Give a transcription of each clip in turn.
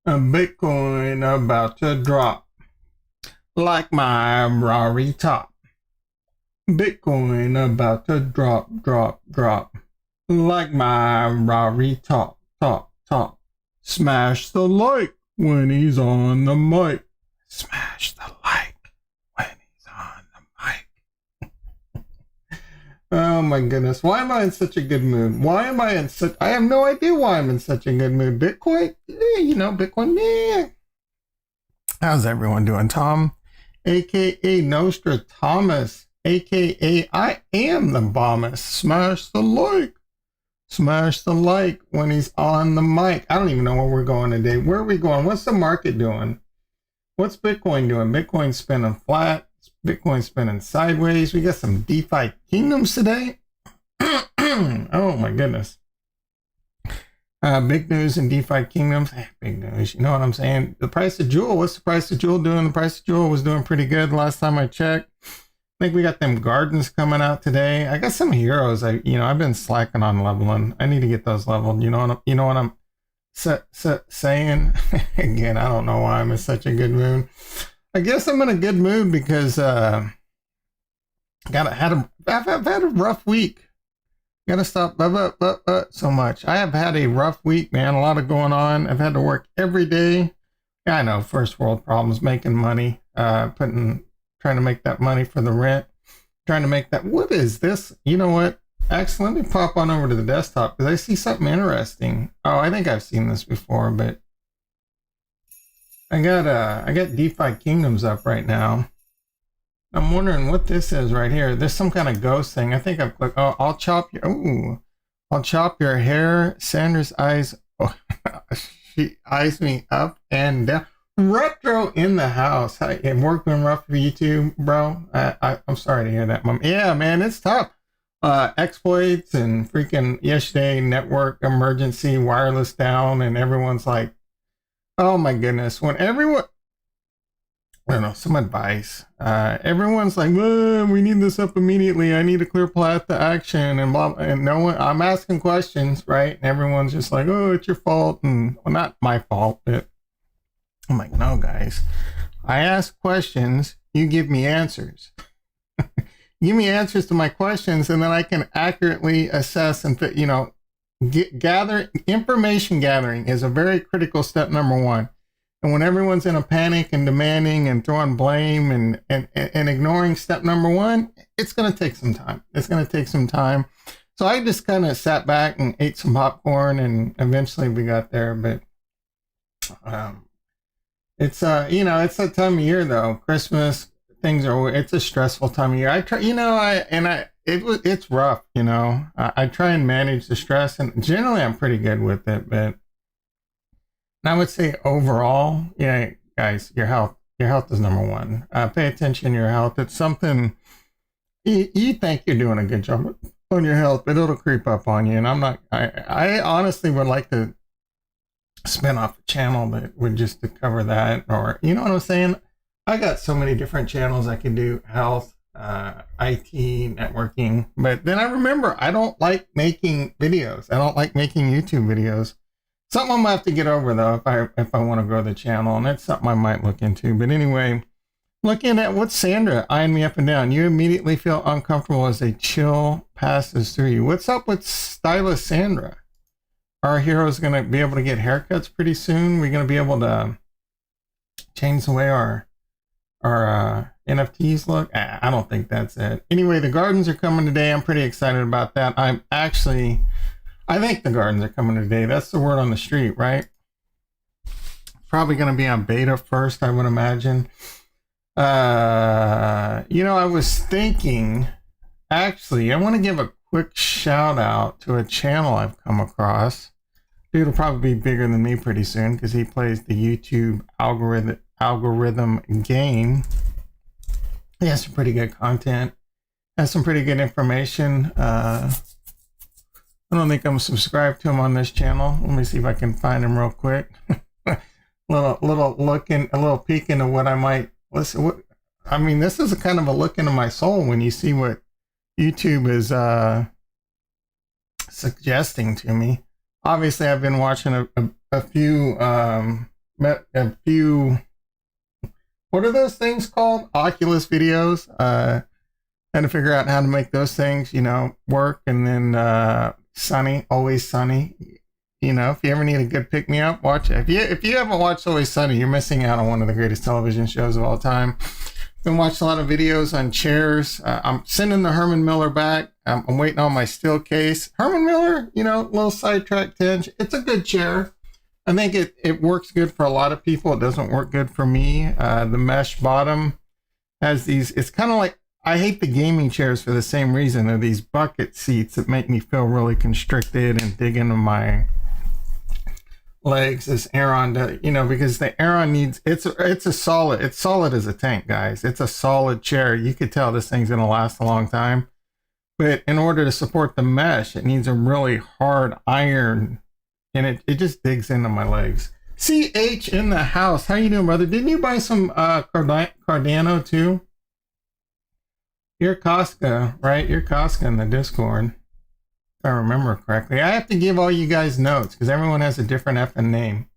A Bitcoin about to drop like my Rari top. Bitcoin about to drop like my Rari top. Smash the like when he's on the mic. Smash the like when he's on the mic. Oh my goodness. Why am I in such a good mood? I have no idea why I'm in such a good mood. Bitcoin? Bitcoin, yeah. How's everyone doing? Tom, aka Nostra Thomas, aka I am the bombus. Smash the like. Smash the like when he's on the mic. I don't even know where we're going today. Where are we going? What's the market doing? What's Bitcoin doing? Bitcoin's spinning flat. Bitcoin's spinning sideways. We got some DeFi kingdoms today. Oh my goodness. Big news in DeFi kingdoms. Big news. You know what I'm saying? The price of Jewel. What's the price of Jewel doing? The price of Jewel was doing pretty good last time I checked. I think we got them gardens coming out today. I got some heroes. I've been slacking on leveling. I need to get those leveled. You know what I'm saying? Again, I don't know why I'm in such a good mood. I guess I'm in a good mood because I've had a rough week. Gotta stop so much. I have had a rough week, man. A lot of going on. I've had to work every day. Yeah, I know, first world problems, making money, trying to make that money for the rent, trying to make that. What is this? You know what? Actually, let me pop on over to the desktop because I see something interesting. Oh, I think I've seen this before, but I got DeFi Kingdoms up right now. I'm wondering what this is right here. There's some kind of ghost thing. I think I've clicked. Oh, I'll chop your hair. Sandra's eyes. Oh, she eyes me up and down. Retro in the house. It worked been rough for you too, bro. I'm sorry to hear that, mom. Yeah, man, it's tough. Exploits and freaking yesterday network emergency wireless down, and everyone's like, oh my goodness. When everyone, I don't know, some advice. Everyone's like, we need this up immediately. I need a clear path to action, and blah. And no one, I'm asking questions, right? And everyone's just like, oh, it's your fault, and well, not my fault, but I'm like, no, guys. I ask questions, you give me answers. Give me answers to my questions, and then I can accurately assess and gather. Information gathering is a very critical step number one. And when everyone's in a panic and demanding and throwing blame and ignoring step number one, it's going to take some time. It's going to take some time. So I just kind of sat back and ate some popcorn, and eventually we got there. But it's it's that time of year though. Christmas, it's a stressful time of year. I try, it's rough. I try and manage the stress, and generally I'm pretty good with it, but. And I would say overall, yeah, guys, your health is number one. Pay attention to your health. It's something you think you're doing a good job on your health, but it'll creep up on you. And I honestly would like to spin off a channel that would just to cover that, or you know what I'm saying? I got so many different channels I could do: health, IT, networking. But then I remember I don't like making videos. I don't like making YouTube videos. Something I'm gonna have to get over though if I want to grow the channel, and that's something I might look into. But anyway, looking at what Sandra eyeing me up and down, you immediately feel uncomfortable as a chill passes through you. What's up with Stylist Sandra? Our hero's gonna be able to get haircuts pretty soon. We're gonna be able to change the way our NFTs look. I don't think that's it. Anyway, the gardens are coming today. I'm pretty excited about that. I think the gardens are coming today. That's the word on the street, right? Probably going to be on beta first, I would imagine. I was thinking, actually, I want to give a quick shout out to a channel I've come across. Dude will probably be bigger than me pretty soon because he plays the YouTube algorithm game. He has some pretty good content, has some pretty good information. I don't think I'm subscribed to him on this channel. Let me see if I can find him real quick. A little peek into what I might listen. This is a kind of a look into my soul when you see what YouTube is suggesting to me. Obviously, I've been watching a few met a few, what are those things called? Oculus videos. Trying to figure out how to make those things, work. And then Sunny, Always Sunny. If you ever need a good pick me up, watch it. If you haven't watched Always Sunny, you're missing out on one of the greatest television shows of all time. Been watching a lot of videos on chairs. I'm sending the Herman Miller back. I'm waiting on my steel case. Herman Miller, little sidetrack tinge. It's a good chair. I think it works good for a lot of people. It doesn't work good for me. The mesh bottom has these, it's kind of like, I hate the gaming chairs for the same reason. They're these bucket seats that make me feel really constricted and dig into my legs as Aaron does, because the Aaron needs, it's solid as a tank, guys. It's a solid chair. You could tell this thing's going to last a long time. But in order to support the mesh, it needs a really hard iron, and it just digs into my legs. CH in the house. How you doing, brother? Didn't you buy some Cardano too? You're Casca, right? You're Casca in the Discord. If I remember correctly. I have to give all you guys notes because everyone has a different effing name.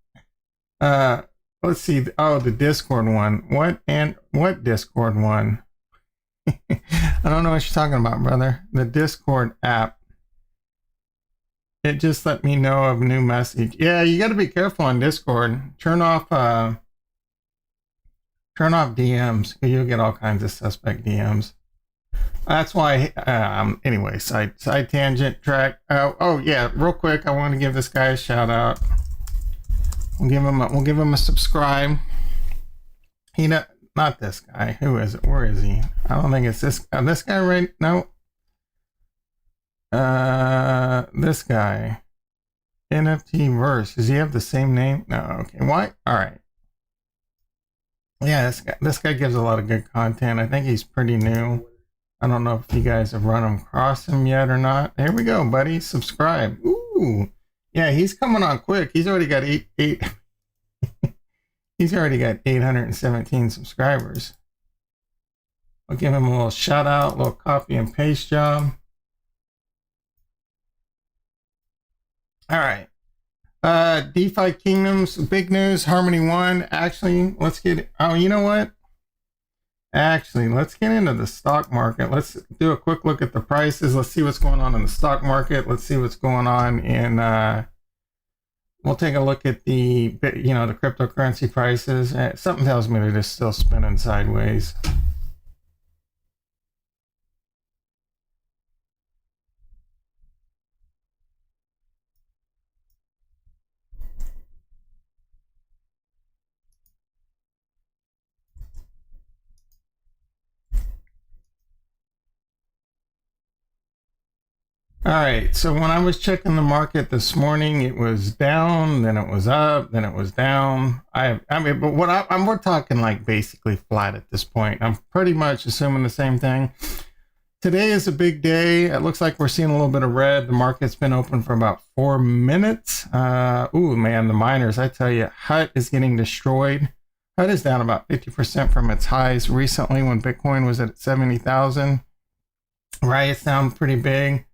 Let's see. Oh, the Discord one. What Discord one? I don't know what you're talking about, brother. The Discord app. It just let me know of new message. Yeah, you got to be careful on Discord. Turn off DMs. You'll get all kinds of suspect DMs. That's why. Anyway, side tangent track. Oh yeah, real quick. I want to give this guy a shout out. We'll give him a subscribe. Not this guy. Who is it? Where is he? I don't think it's this guy, right? No. This guy. NFT verse. Does he have the same name? No. Okay. Why? All right. Yeah, this guy gives a lot of good content. I think he's pretty new. I don't know if you guys have run across him yet or not. Here we go, buddy. Subscribe. Ooh. Yeah, he's coming on quick. He's already got he's already got 817 subscribers. I'll give him a little shout out, a little copy and paste job. All right. DeFi Kingdoms, big news, Harmony 1. Actually, let's get, you know what? Actually, let's get into the stock market. Let's do a quick look at the prices. Let's see what's going on in the stock market. Let's see what's going on in, we'll take a look at the cryptocurrency prices. Something tells me they're just still spinning sideways. All right, so when I was checking the market this morning, it was down, then it was up, then it was down. But we're talking like basically flat at this point. I'm pretty much assuming the same thing. Today is a big day. It looks like we're seeing a little bit of red. The market's been open for about 4 minutes. Ooh, man, the miners, I tell you, HUT is getting destroyed. HUT is down about 50% from its highs recently when Bitcoin was at 70,000. Riot's down pretty big.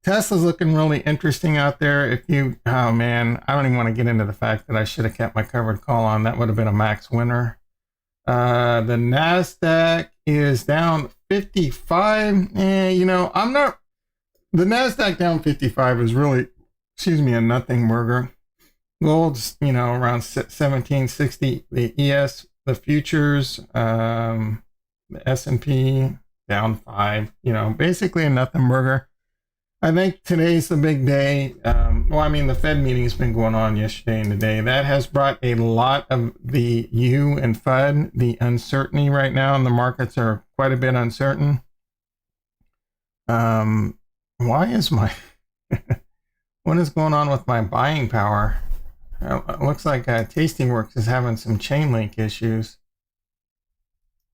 Tesla's looking really interesting out there. Oh man, I don't even want to get into the fact that I should have kept my covered call on. That would have been a max winner. The NASDAQ is down 55. The NASDAQ down 55 is really, a nothing burger. Gold's, around 1760. The ES, the futures, the S&P down 5. Basically a nothing burger. I think today's the big day. The Fed meeting has been going on yesterday and today. That has brought a lot of the U and FUD, the uncertainty right now, and the markets are quite a bit uncertain. Why is what is going on with my buying power? It looks like Tastyworks is having some chain link issues.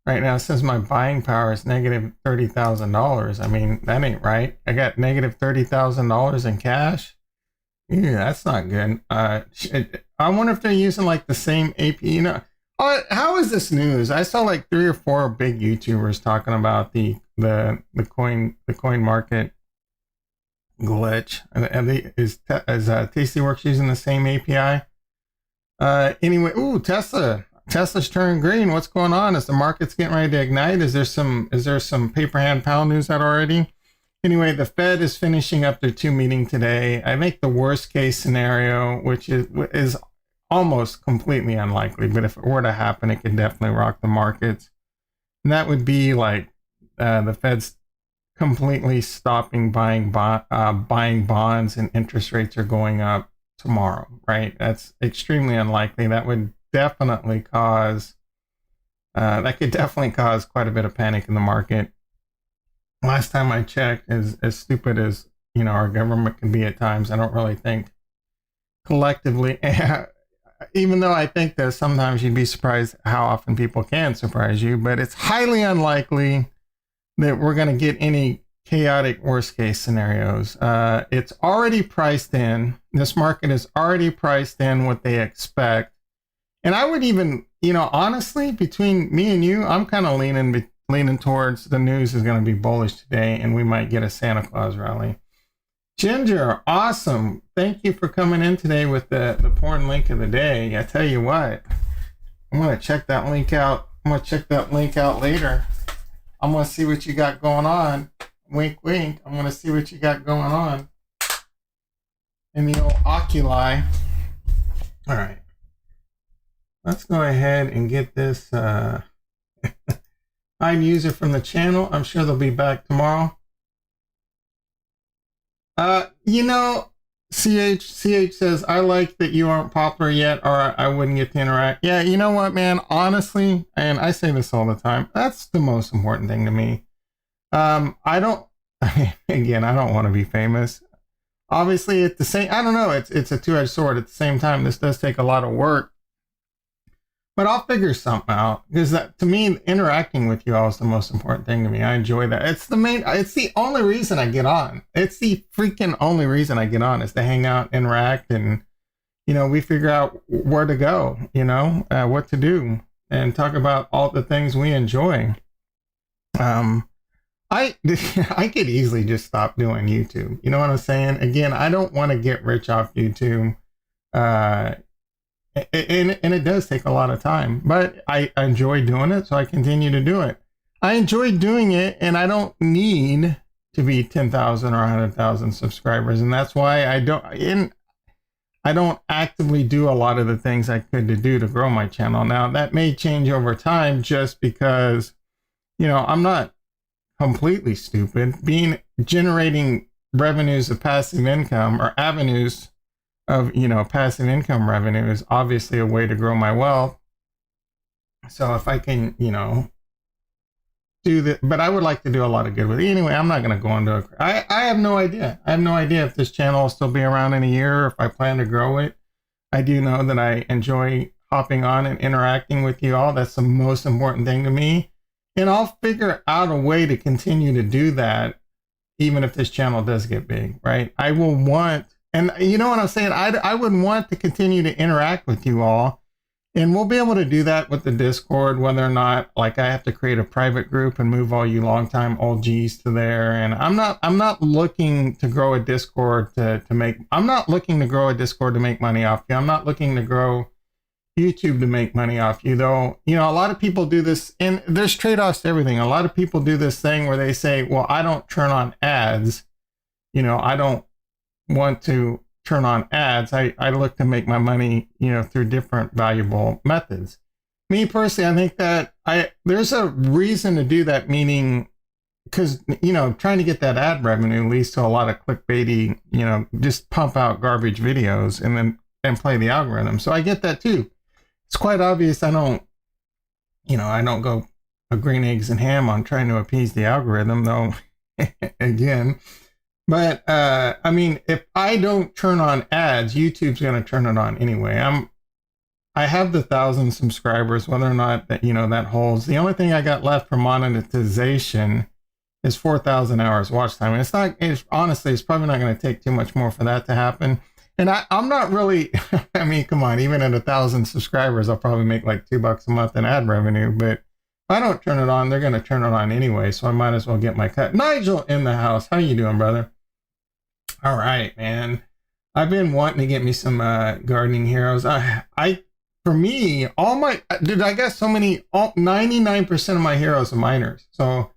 Right now, it says my buying power is negative $30,000. I mean, that ain't right. I got negative $30,000 in cash. Yeah, that's not good. I wonder if they're using like the same AP. How is this news? I saw like 3 or 4 big YouTubers talking about the coin market glitch. Is Tastyworks using the same API? Anyway, ooh, Tesla's turning green. What's going on? Is the market's getting ready to ignite? Is there some paper hand pound news out already? Anyway, the Fed is finishing up their 2 meeting today. I think the worst case scenario, which is almost completely unlikely, but if it were to happen, it could definitely rock the markets. And that would be like the Fed's completely stopping buying bonds, and interest rates are going up tomorrow, right? That's extremely unlikely. That would definitely cause quite a bit of panic in the market. Last time I checked, as stupid as our government can be at times, I don't really think collectively, even though I think that sometimes you'd be surprised how often people can surprise you, but it's highly unlikely that we're going to get any chaotic worst case scenarios. It's already priced in. This market is already priced in what they expect. And I would even, honestly, between me and you, I'm kind of leaning towards the news is going to be bullish today, and we might get a Santa Claus rally. Ginger, awesome. Thank you for coming in today with the porn link of the day. I tell you what, I'm going to check that link out. I'm going to check that link out later. I'm going to see what you got going on. Wink, wink. I'm going to see what you got going on in the old oculi. All right. Let's go ahead and get this hide user from the channel. I'm sure they'll be back tomorrow. CH says, I like that you aren't popular yet, or I wouldn't get to interact. Yeah, you know what, man? Honestly, and I say this all the time, that's the most important thing to me. I don't want to be famous. Obviously, at the same, I don't know, it's a two-edged sword. At the same time, this does take a lot of work. But I'll figure something out, because to me, interacting with you all is the most important thing to me. I enjoy that. It's the only reason I get on. It's the freaking only reason I get on, is to hang out, interact, and, we figure out where to go, what to do, and talk about all the things we enjoy. I could easily just stop doing YouTube. You know what I'm saying? Again, I don't want to get rich off YouTube. And it does take a lot of time, but I enjoy doing it, so I continue to do it. I enjoy doing it, and I don't need to be 10,000 or 100,000 subscribers, and that's why I don't actively do a lot of the things I could to do to grow my channel. Now, that may change over time, just because, I'm not completely stupid. Generating revenues of passive income, or avenues of passive income revenue, is obviously a way to grow my wealth. So if I can do that, but I would like to do a lot of good with it. Anyway, I'm not going to go into I have no idea. I have no idea if this channel will still be around in a year, or if I plan to grow it. I do know that I enjoy hopping on and interacting with you all. That's the most important thing to me, and I'll figure out a way to continue to do that, even if this channel does get big, right? I will want, and you know what I'm saying? I would want to continue to interact with you all. And we'll be able to do that with the Discord, whether or not, like, I have to create a private group and move all you longtime OGs to there. And I'm not looking to grow a Discord I'm not looking to grow a Discord to make money off you. I'm not looking to grow YouTube to make money off you, though. A lot of people do this, and there's trade-offs to everything. A lot of people do this thing where they say, well, I don't turn on ads. I don't want to turn on ads. I look to make my money, through different valuable methods. Me personally, I think that there's a reason to do that, meaning because, trying to get that ad revenue leads to a lot of clickbaity, just pump out garbage videos and play the algorithm. So I get that too. It's quite obvious I don't go green eggs and ham on trying to appease the algorithm, though. Again. But, if I don't turn on ads, YouTube's going to turn it on anyway. I have the 1,000 subscribers, whether or not that, that holds. The only thing I got left for monetization is 4,000 hours watch time. And honestly, it's probably not going to take too much more for that to happen. And I'm not really, come on, even at 1,000 subscribers, I'll probably make like $2 a month in ad revenue. But if I don't turn it on, they're going to turn it on anyway. So I might as well get my cut. Nigel in the house. How you doing, brother? All right, man. I've been wanting to get me some gardening heroes. I for me, I got so many, 99% of my heroes are miners. So,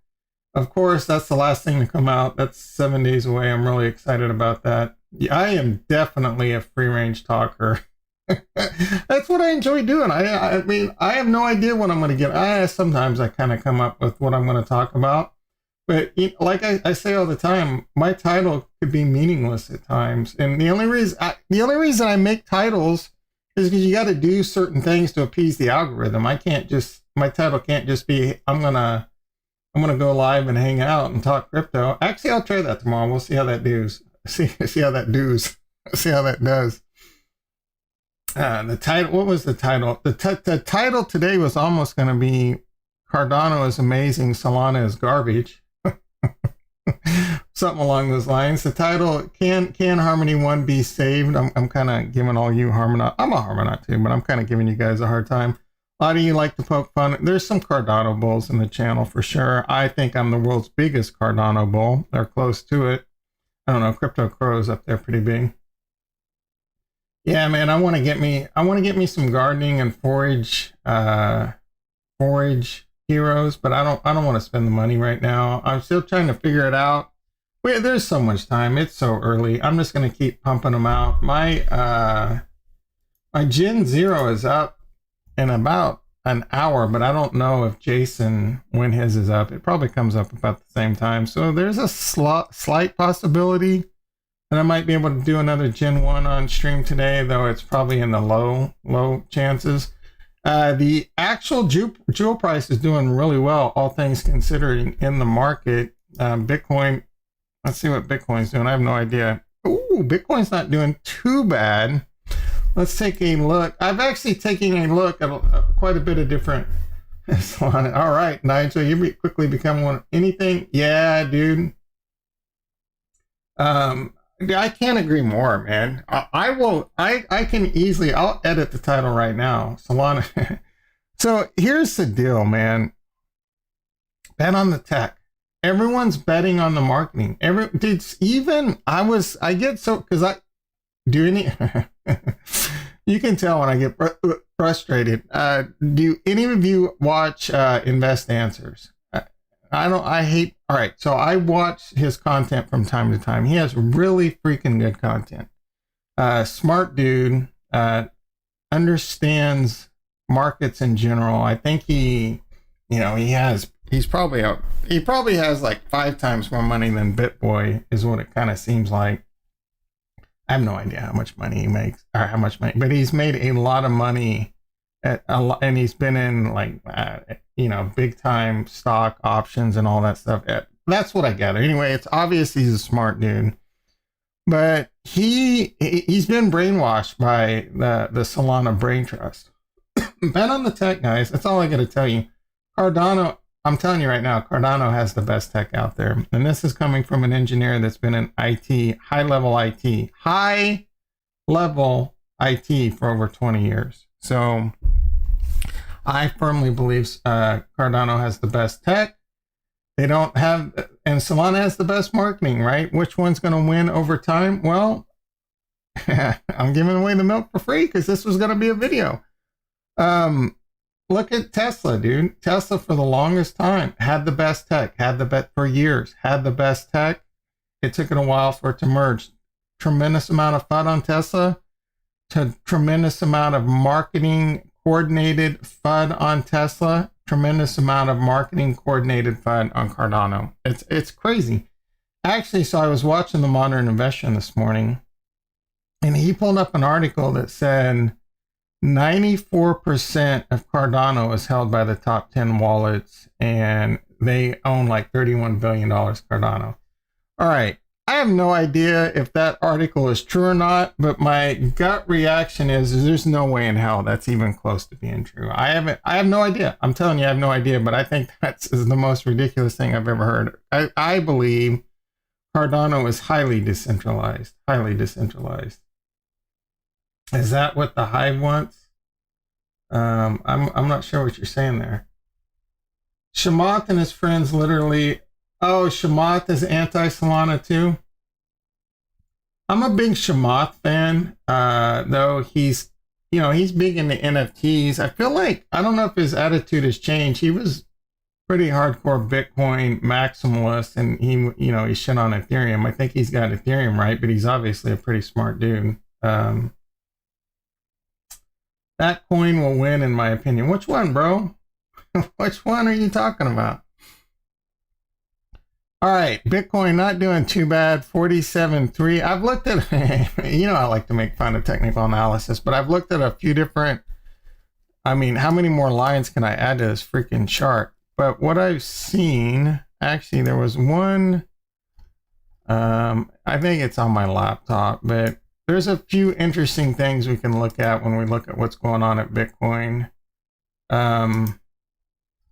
of course, that's the last thing to come out. That's 7 days away. I'm really excited about that. Yeah, I am definitely a free range talker. That's what I enjoy doing. I mean, I have no idea what I'm going to get. Sometimes I kind of come up with what I'm going to talk about. But like I say all the time, my title could be meaningless at times. And the only reason I make titles is because you got to do certain things to appease the algorithm. My title can't just be, I'm gonna go live and hang out and talk crypto. Actually, I'll try that tomorrow. We'll see how that does. See how that does. See how that does. The title. What was the title? The title today was almost going to be Cardano is amazing, Solana is garbage. Something along those lines. The title, can Harmony 1 be saved? I'm kind of giving all you Harmonaut. I'm a Harmonaut too, but I'm kind of giving you guys a hard time. A lot of you like to poke fun. There's some Cardano bulls in the channel for sure. I think I'm the world's biggest Cardano bull. They're close to it. I don't know, Crypto Crow's up there pretty big. Yeah, man, I want to get me some gardening and forage heroes, but I don't want to spend the money right now. I'm still trying to figure it out. Wait, there's so much time. It's so early. I'm just going to keep pumping them out. My Gen 0 is up in about an hour, but I don't know if Jason, when his is up. It probably comes up about the same time. So there's a slight possibility that I might be able to do another Gen 1 on stream today, though it's probably in the low chances. The actual jewel price is doing really well, all things considering, in the market. Bitcoin, let's see what Bitcoin's doing. I have no idea. Ooh, Bitcoin's not doing too bad. Let's take a look. I've actually taken a look at quite a bit of different. All right, Nigel, you quickly become one. Anything? Yeah, dude. I can't agree more, man. I can easily, I'll edit the title right now. Solana. So here's the deal, man. Bet on the tech. Everyone's betting on the marketing. I get so, because I do any, you can tell when I get frustrated. Do any of you watch Invest Answers? All right, so I watch his content from time to time. He has really freaking good content. Smart dude, understands markets in general. I think he probably has like 5 times more money than BitBoy, is what it kind of seems like. I have no idea how much money he makes, or how much money, but he's made a lot of money and he's been in like big time stock options and all that stuff. That's what I gather. Anyway, it's obvious he's a smart dude, but he's been brainwashed by the Solana brain trust. Bet on the tech, guys. That's all I got to tell you. Cardano, I'm telling you right now, Cardano has the best tech out there, and this is coming from an engineer that's been in IT, high level IT for over 20 years. So I firmly believe Cardano has the best tech. They don't have, and Solana has the best marketing, right? Which one's going to win over time? Well, I'm giving away the milk for free because this was going to be a video. Look at Tesla, dude. Tesla for the longest time had the best tech, for years, had the best tech. It took it a while for it to merge. Tremendous amount of FUD on Tesla, tremendous amount of marketing coordinated FUD on Tesla, tremendous amount of marketing coordinated FUD on Cardano. It's crazy. Actually, so I was watching the Modern Investor this morning, and he pulled up an article that said 94% of Cardano is held by the top 10 wallets, and they own like $31 billion Cardano. All right. I have no idea if that article is true or not, but my gut reaction is there's no way in hell that's even close to being true. I have no idea. I'm telling you, I have no idea, but I think that's the most ridiculous thing I've ever heard. I believe Cardano is highly decentralized. Is that what the Hive wants? I'm not sure what you're saying there. Shamath and his friends literally. Oh, Shamath is anti-Solana too. I'm a big Shamath fan, though he's you know, he's big into NFTs. I feel like, I don't know if his attitude has changed. He was pretty hardcore Bitcoin maximalist, and he, you know, he shit on Ethereum. I think he's got Ethereum right, but he's obviously a pretty smart dude. That coin will win, in my opinion. Which one, bro? Which one are you talking about? All right, Bitcoin not doing too bad, 47.3. I've looked at, you know, I like to make fun of technical analysis, but I've looked at a few different, I mean, how many more lines can I add to this freaking chart? But what I've seen, actually, there was one, I think it's on my laptop, but there's a few interesting things we can look at when we look at what's going on at Bitcoin.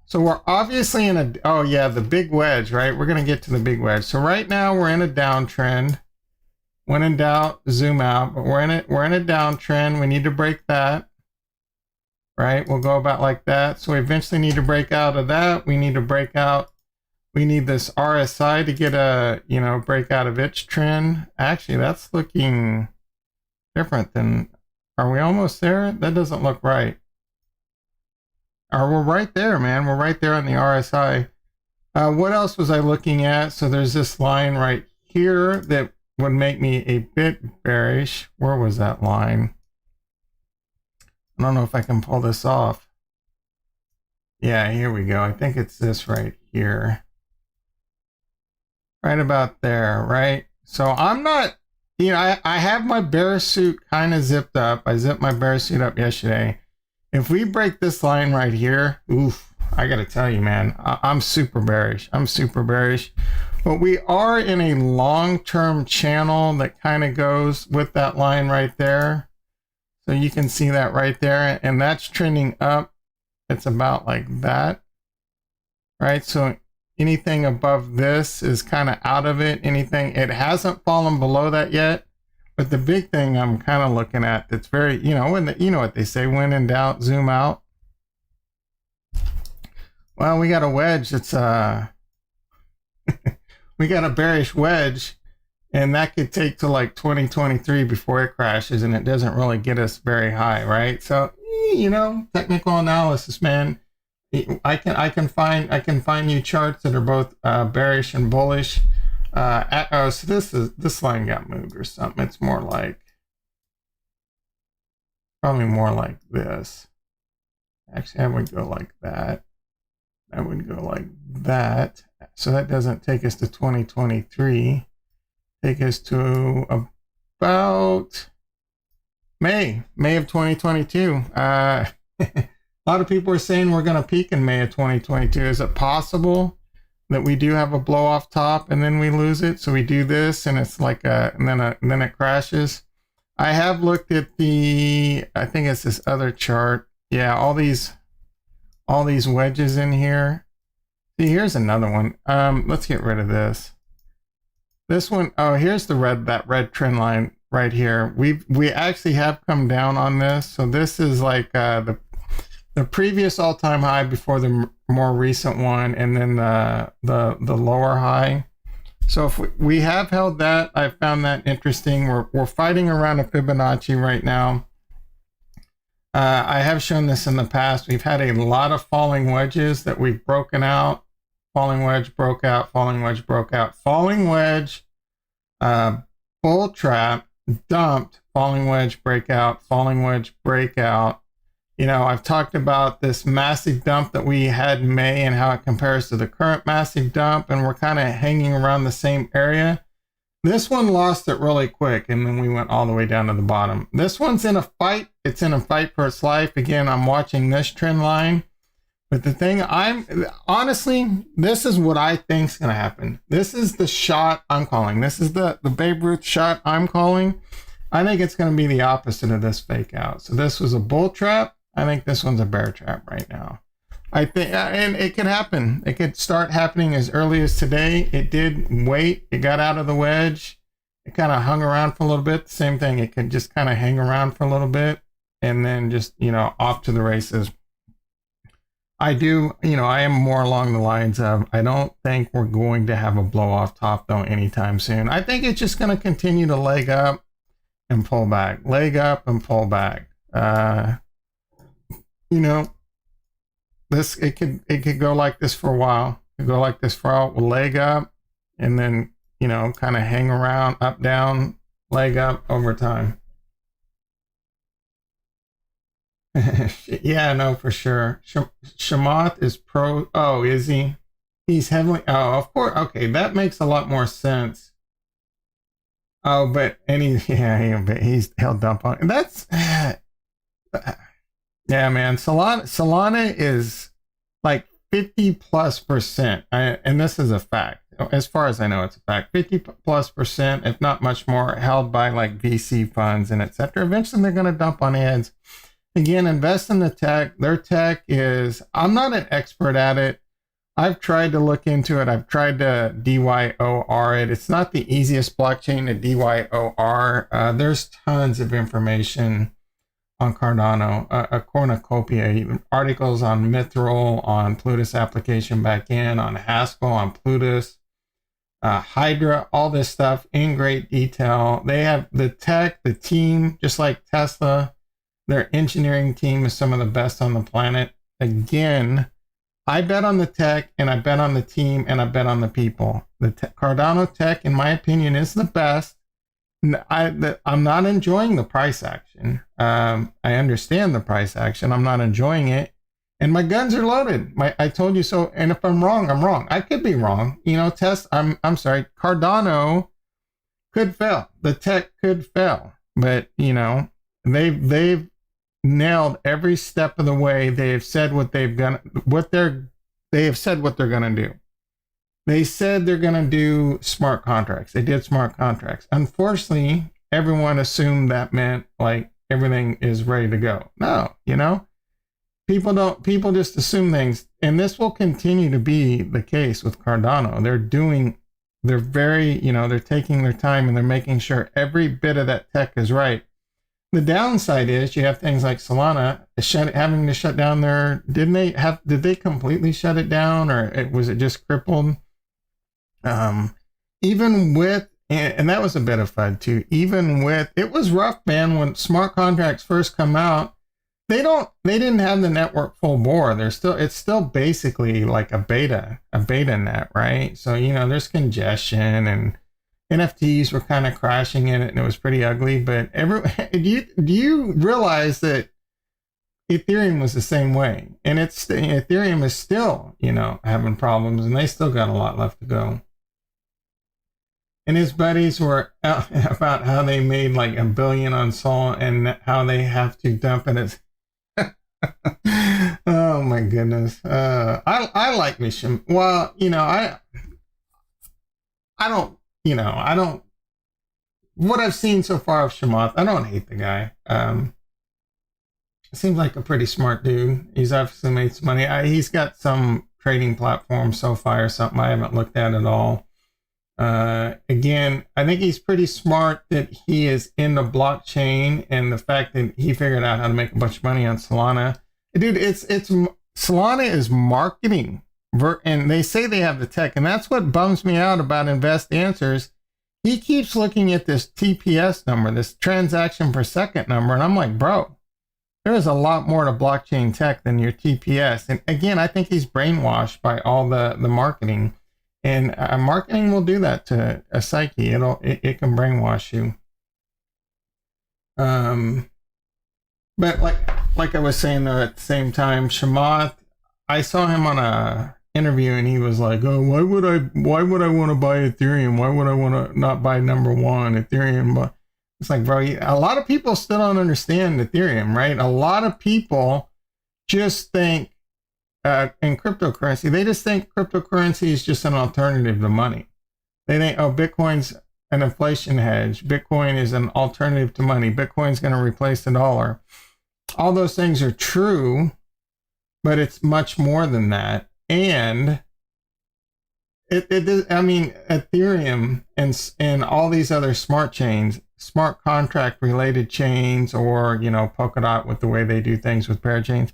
So we're obviously in a, oh yeah, the big wedge, right? We're going to get to the big wedge. So right now we're in a downtrend. When in doubt, zoom out, but we're in a downtrend. We need to break that, right? We'll go about like that. So we eventually need to break out of that. We need to break out. We need this RSI to get a, you know, break out of its trend. Actually, that's looking different than, are we almost there? That doesn't look right. Or we're right there, man. We're right there on the RSI. What else was I looking at? So there's this line right here that would make me a bit bearish. Where was that line? I don't know if I can pull this off. Yeah, here we go. I think it's this right here. Right about there, right? So I'm not, you know, I have my bear suit kind of zipped up. I zipped my bear suit up yesterday. If we break this line right here, oof, I got to tell you, man, I'm super bearish. I'm super bearish. But we are in a long-term channel that kind of goes with that line right there. So you can see that right there. And that's trending up. It's about like that, right? So anything above this is kind of out of it. Anything, it hasn't fallen below that yet. But the big thing I'm kind of looking at that's very, you know, when you know what they say, when in doubt, zoom out. Well, we got a wedge that's we got a bearish wedge, and that could take to like 2023 before it crashes, and it doesn't really get us very high, right? So, you know, technical analysis, man. I can find you charts that are both bearish and bullish. So this line got moved or something. It's more like, probably more like this. Actually, I would go like that. I would go like that. So that doesn't take us to 2023. Take us to about May of 2022. A lot of people are saying we're going to peak in May of 2022. Is it possible that we do have a blow off top and then we lose it? So we do this and it's like and then it crashes. I have looked at the, I think it's this other chart. Yeah, all these wedges in here. See, here's another one. Let's get rid of this. This one, oh, here's the that red trend line right here. We actually have come down on this. So this is like the previous all-time high before the more recent one, and then the lower high. So if we have held that, I found that interesting. We're fighting around a Fibonacci right now. I have shown this in the past. We've had a lot of falling wedges that we've broken out. Falling wedge broke out, falling wedge broke out, falling wedge, bull trap, dumped, falling wedge breakout, falling wedge breakout. You know, I've talked about this massive dump that we had in May and how it compares to the current massive dump, and we're kind of hanging around the same area. This one lost it really quick, and then we went all the way down to the bottom. This one's in a fight. It's in a fight for its life. Again, I'm watching this trend line. But the thing, honestly, this is what I think is going to happen. This is the shot I'm calling. This is the Babe Ruth shot I'm calling. I think it's going to be the opposite of this fake out. So this was a bull trap. I think this one's a bear trap right now. I think, and it could happen. It could start happening as early as today. It did wait. It got out of the wedge. It kind of hung around for a little bit. Same thing. It could just kind of hang around for a little bit and then just, you know, off to the races. I do, you know, I am more along the lines of, I don't think we're going to have a blow off top though anytime soon. I think it's just going to continue to leg up and pull back, leg up and pull back. You know, it could go like this for a while. It could go like this for a while, leg up, and then kind of hang around, up, down, leg up over time. Yeah, no, for sure. Shamath is pro. Oh, is he? He's heavily. Oh, of course. Okay, that makes a lot more sense. Oh, but but he'll dump on. And that's yeah, man. Solana is like 50+%. And this is a fact. As far as I know, it's a fact. 50+%, if not much more, held by like VC funds and etc. Eventually, they're going to dump on ads. Again, invest in the tech. Their tech is. I'm not an expert at it. I've tried to look into it. I've tried to DYOR it. It's not the easiest blockchain to DYOR. There's tons of information on Cardano, a cornucopia, even articles on Mithril, on Plutus application backend, on Haskell, on Plutus, Hydra, all this stuff in great detail. They have the tech, the team, just like Tesla. Their engineering team is some of the best on the planet. Again, I bet on the tech, and I bet on the team, and I bet on the people. Cardano tech, in my opinion, is the best. I'm not enjoying the price action. I understand the price action. I'm not enjoying it. And my guns are loaded. I told you so. And if I'm wrong, I'm wrong. I could be wrong. I'm sorry. Cardano could fail. The tech could fail. But, they've nailed every step of the way. They have said what they've done, they have said what they're going to do. They said they're going to do smart contracts. They did smart contracts. Unfortunately, everyone assumed that meant like everything is ready to go. No, people just assume things, and this will continue to be the case with Cardano. They're taking their time, and they're making sure every bit of that tech is right. The downside is you have things like Solana having to shut down their. Did they completely shut it down, or was it just crippled? Even with, and that was a bit of FUD too. Even with, it was rough, man. When smart contracts first come out, they didn't have the network full bore. It's still basically like a beta net, right? So there's congestion, and NFTs were kind of crashing in it, and it was pretty ugly. But do you realize that Ethereum was the same way? And Ethereum is still, having problems, and they still got a lot left to go. And his buddies were out about how they made like $1 billion on Sol, and how they have to dump it as. Oh my goodness. I like Misham. Well, I don't, what I've seen so far of Shamath, I don't hate the guy. Seems like a pretty smart dude. He's obviously made some money. He's got some trading platform, SoFi or something I haven't looked at all. Again, I think he's pretty smart that he is in the blockchain, and the fact that he figured out how to make a bunch of money on Solana. Dude, Solana is marketing. And they say they have the tech, and that's what bums me out about Invest Answers. He keeps looking at this TPS number, this transaction per second number, and I'm like, bro, there is a lot more to blockchain tech than your TPS. And again, I think he's brainwashed by all the marketing, and marketing will do that to a psyche. It can brainwash you. But like I was saying though, at the same time, Shamath, I saw him on a interview, and he was like, "Oh, why would I want to buy Ethereum? Why would I want to not buy number one Ethereum?" But it's like, bro, a lot of people still don't understand Ethereum, right? A lot of people just think in cryptocurrency, they just think cryptocurrency is just an alternative to money. They think, oh, Bitcoin's an inflation hedge. Bitcoin is an alternative to money. Bitcoin's going to replace the dollar. All those things are true, but it's much more than that. And Ethereum and all these other smart chains, smart contract related chains, or, Polkadot with the way they do things with parachains.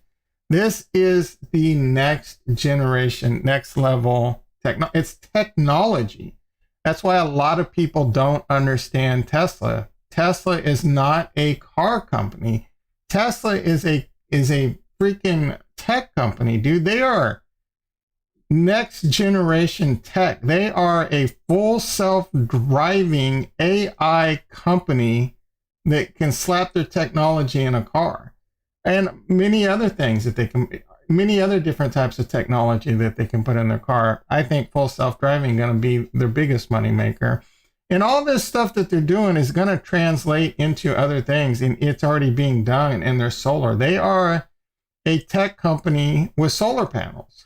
This is the next generation, next level it's technology. That's why a lot of people don't understand Tesla. Tesla is not a car company. Tesla is a freaking tech company, dude. They are next generation tech. They are a full self-driving AI company that can slap their technology in a car, and many other things that they can, many other different types of technology that they can put in their car. I think full self-driving is going to be their biggest money maker. And all this stuff that they're doing is going to translate into other things, and it's already being done in their solar. They are a tech company with solar panels,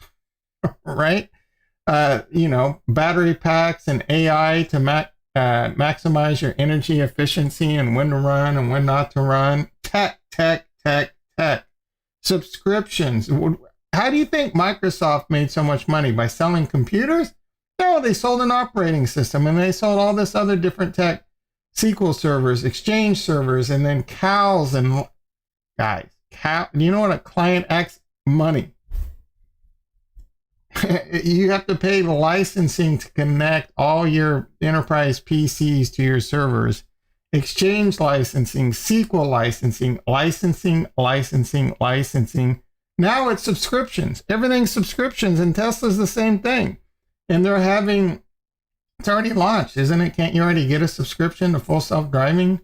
right? You know, battery packs and AI to maximize your energy efficiency and when to run and when not to run. Tech. Subscriptions. How do you think Microsoft made so much money? By selling computers? No, they sold an operating system, and they sold all this other different tech, SQL servers, Exchange servers, and then cows and guys. You know what a client acts? Money. You have to pay the licensing to connect all your enterprise PCs to your servers. Exchange licensing, SQL licensing. Now it's subscriptions. Everything's subscriptions, and Tesla's the same thing. And they're having, it's already launched, isn't it? Can't you already get a subscription to full self-driving?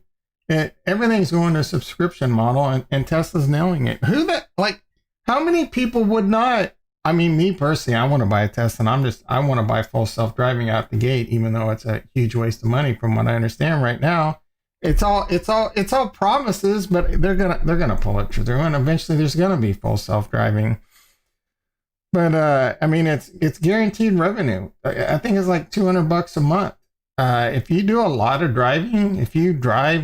Everything's going to a subscription model, and Tesla's nailing it. How many people would not? I mean, me personally, I want to buy a Tesla, and I want to buy full self-driving out the gate, even though it's a huge waste of money from what I understand right now. It's all promises, but they're gonna pull it through, and eventually there's gonna be full self-driving. But I mean, it's guaranteed revenue. I think it's like $200 a month. If you do a lot of driving, if you drive,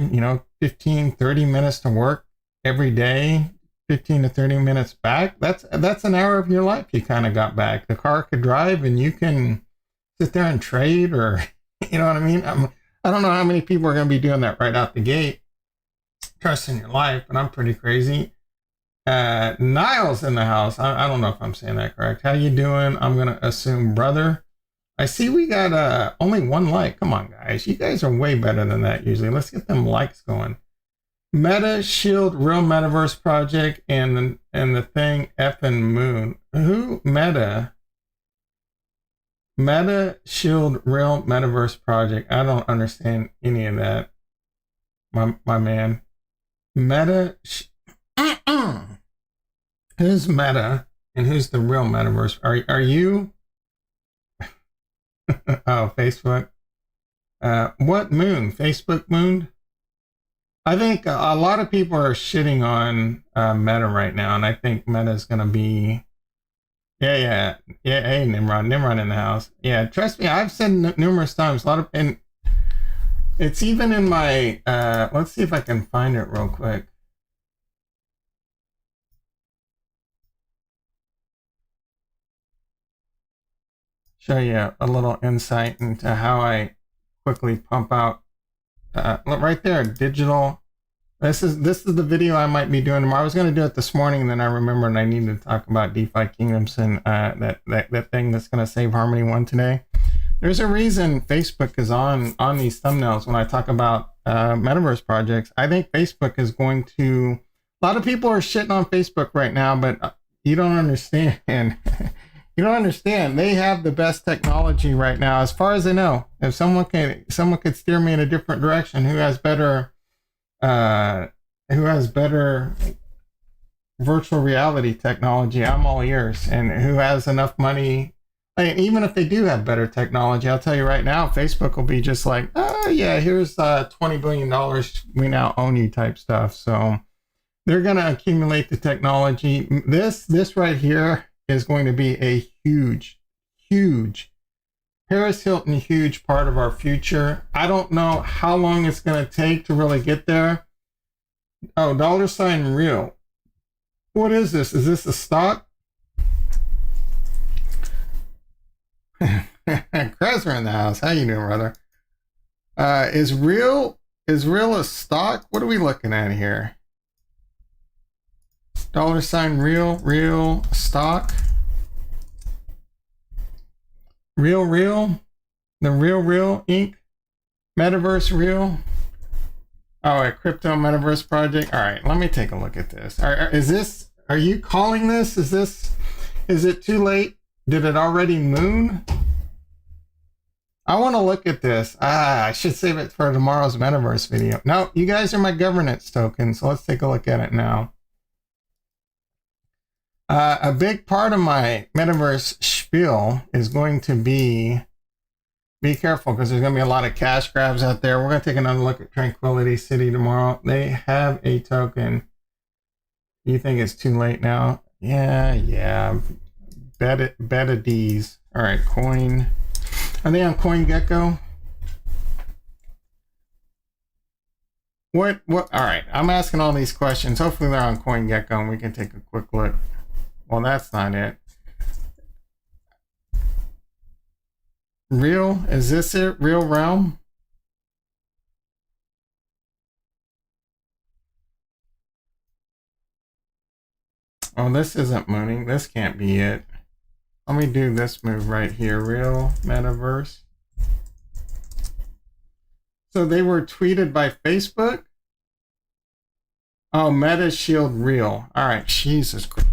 15, 30 minutes to work every day, 15 to 30 minutes back, that's an hour of your life you kind of got back. The car could drive, and you can sit there and trade, or you know what I mean? I don't know how many people are going to be doing that right out the gate, trusting your life, but I'm pretty crazy. Niles in the house. I don't know if I'm saying that correct. How you doing? I'm going to assume brother. I see we got only one like. Come on, guys. You guys are way better than that usually. Let's get them likes going. Meta Shield Real Metaverse Project and the thing effing Moon. Who? Meta Shield Real Metaverse Project. I don't understand any of that. My man. Who's Meta and who's the real metaverse? Are you? Oh, Facebook. What moon? Facebook moon? I think a lot of people are shitting on Meta right now, and I think Meta is going to be. Yeah. Hey, Nimrod in the house. Yeah, trust me, I've said numerous times. And it's even in my. Let's see if I can find it real quick. Show you a little insight into how I quickly pump out. Right there, digital. This is the video I might be doing tomorrow. I was going to do it this morning, and then I remembered I needed to talk about DeFi Kingdoms and that thing that's going to save Harmony One today. There's a reason Facebook is on these thumbnails when I talk about metaverse projects. I think Facebook is going to. A lot of people are shitting on Facebook right now, but you don't understand. You don't understand. They have the best technology right now, as far as I know. If someone could steer me in a different direction, who has better virtual reality technology, I'm all ears. And who has enough money? Even if they do have better technology, I'll tell you right now, Facebook will be just like, oh yeah, here's $20 billion. We now own you type stuff. So they're going to accumulate the technology. This right here is going to be a huge Paris Hilton, huge part of our future. I don't know how long it's going to take to really get there. Oh, $real. What is this? Is this a stock? Trezor in the house. How you doing, brother? Is real a stock? What are we looking at here? $real stock. Real, the real Inc. Metaverse real. Oh, a crypto metaverse project. All right, let me take a look at this. Are you calling this? Is it too late? Did it already moon? I want to look at this. I should save it for tomorrow's metaverse video. No, you guys are my governance token, so let's take a look at it now. A big part of my metaverse spiel is going to be careful, because there's going to be a lot of cash grabs out there. We're going to take another look at Tranquility City tomorrow. They have a token. You think it's too late now? Yeah. Beta D's. All right, coin. Are they on CoinGecko? What? All right, I'm asking all these questions. Hopefully they're on CoinGecko and we can take a quick look. Well, that's not it. Real? Is this it? Real Realm? Oh, this isn't mooning. This can't be it. Let me do this move right here. Real Metaverse. So they were tweeted by Facebook? Oh, Meta Shield Real. All right, Jesus Christ.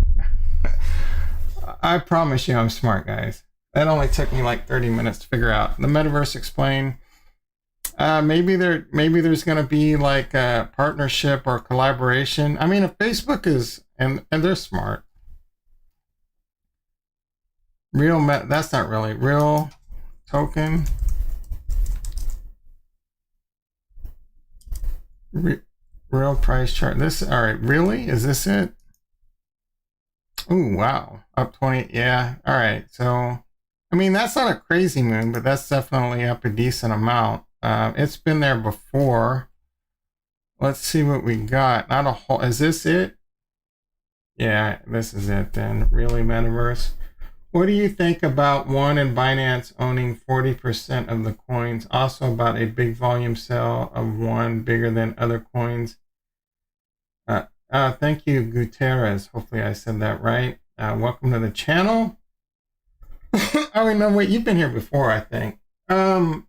I promise you I'm smart, guys. That only took me like 30 minutes to figure out. The Metaverse Explained. Maybe there's going to be like a partnership or collaboration. I mean, if Facebook is, and they're smart. That's not really real token. Real price chart. All right, really? Is this it? Ooh, wow. Up 20. Yeah. All right. So, I mean, that's not a crazy moon, but that's definitely up a decent amount. It's been there before. Let's see what we got. Not a whole. Is this it? Yeah, this is it then. Really, Metaverse. What do you think about One and Binance owning 40% of the coins? Also about a big volume sale of One bigger than other coins. Thank you, Gutierrez. Hopefully I said that right. Welcome to the channel. Oh, no, wait, you've been here before, I think. Binance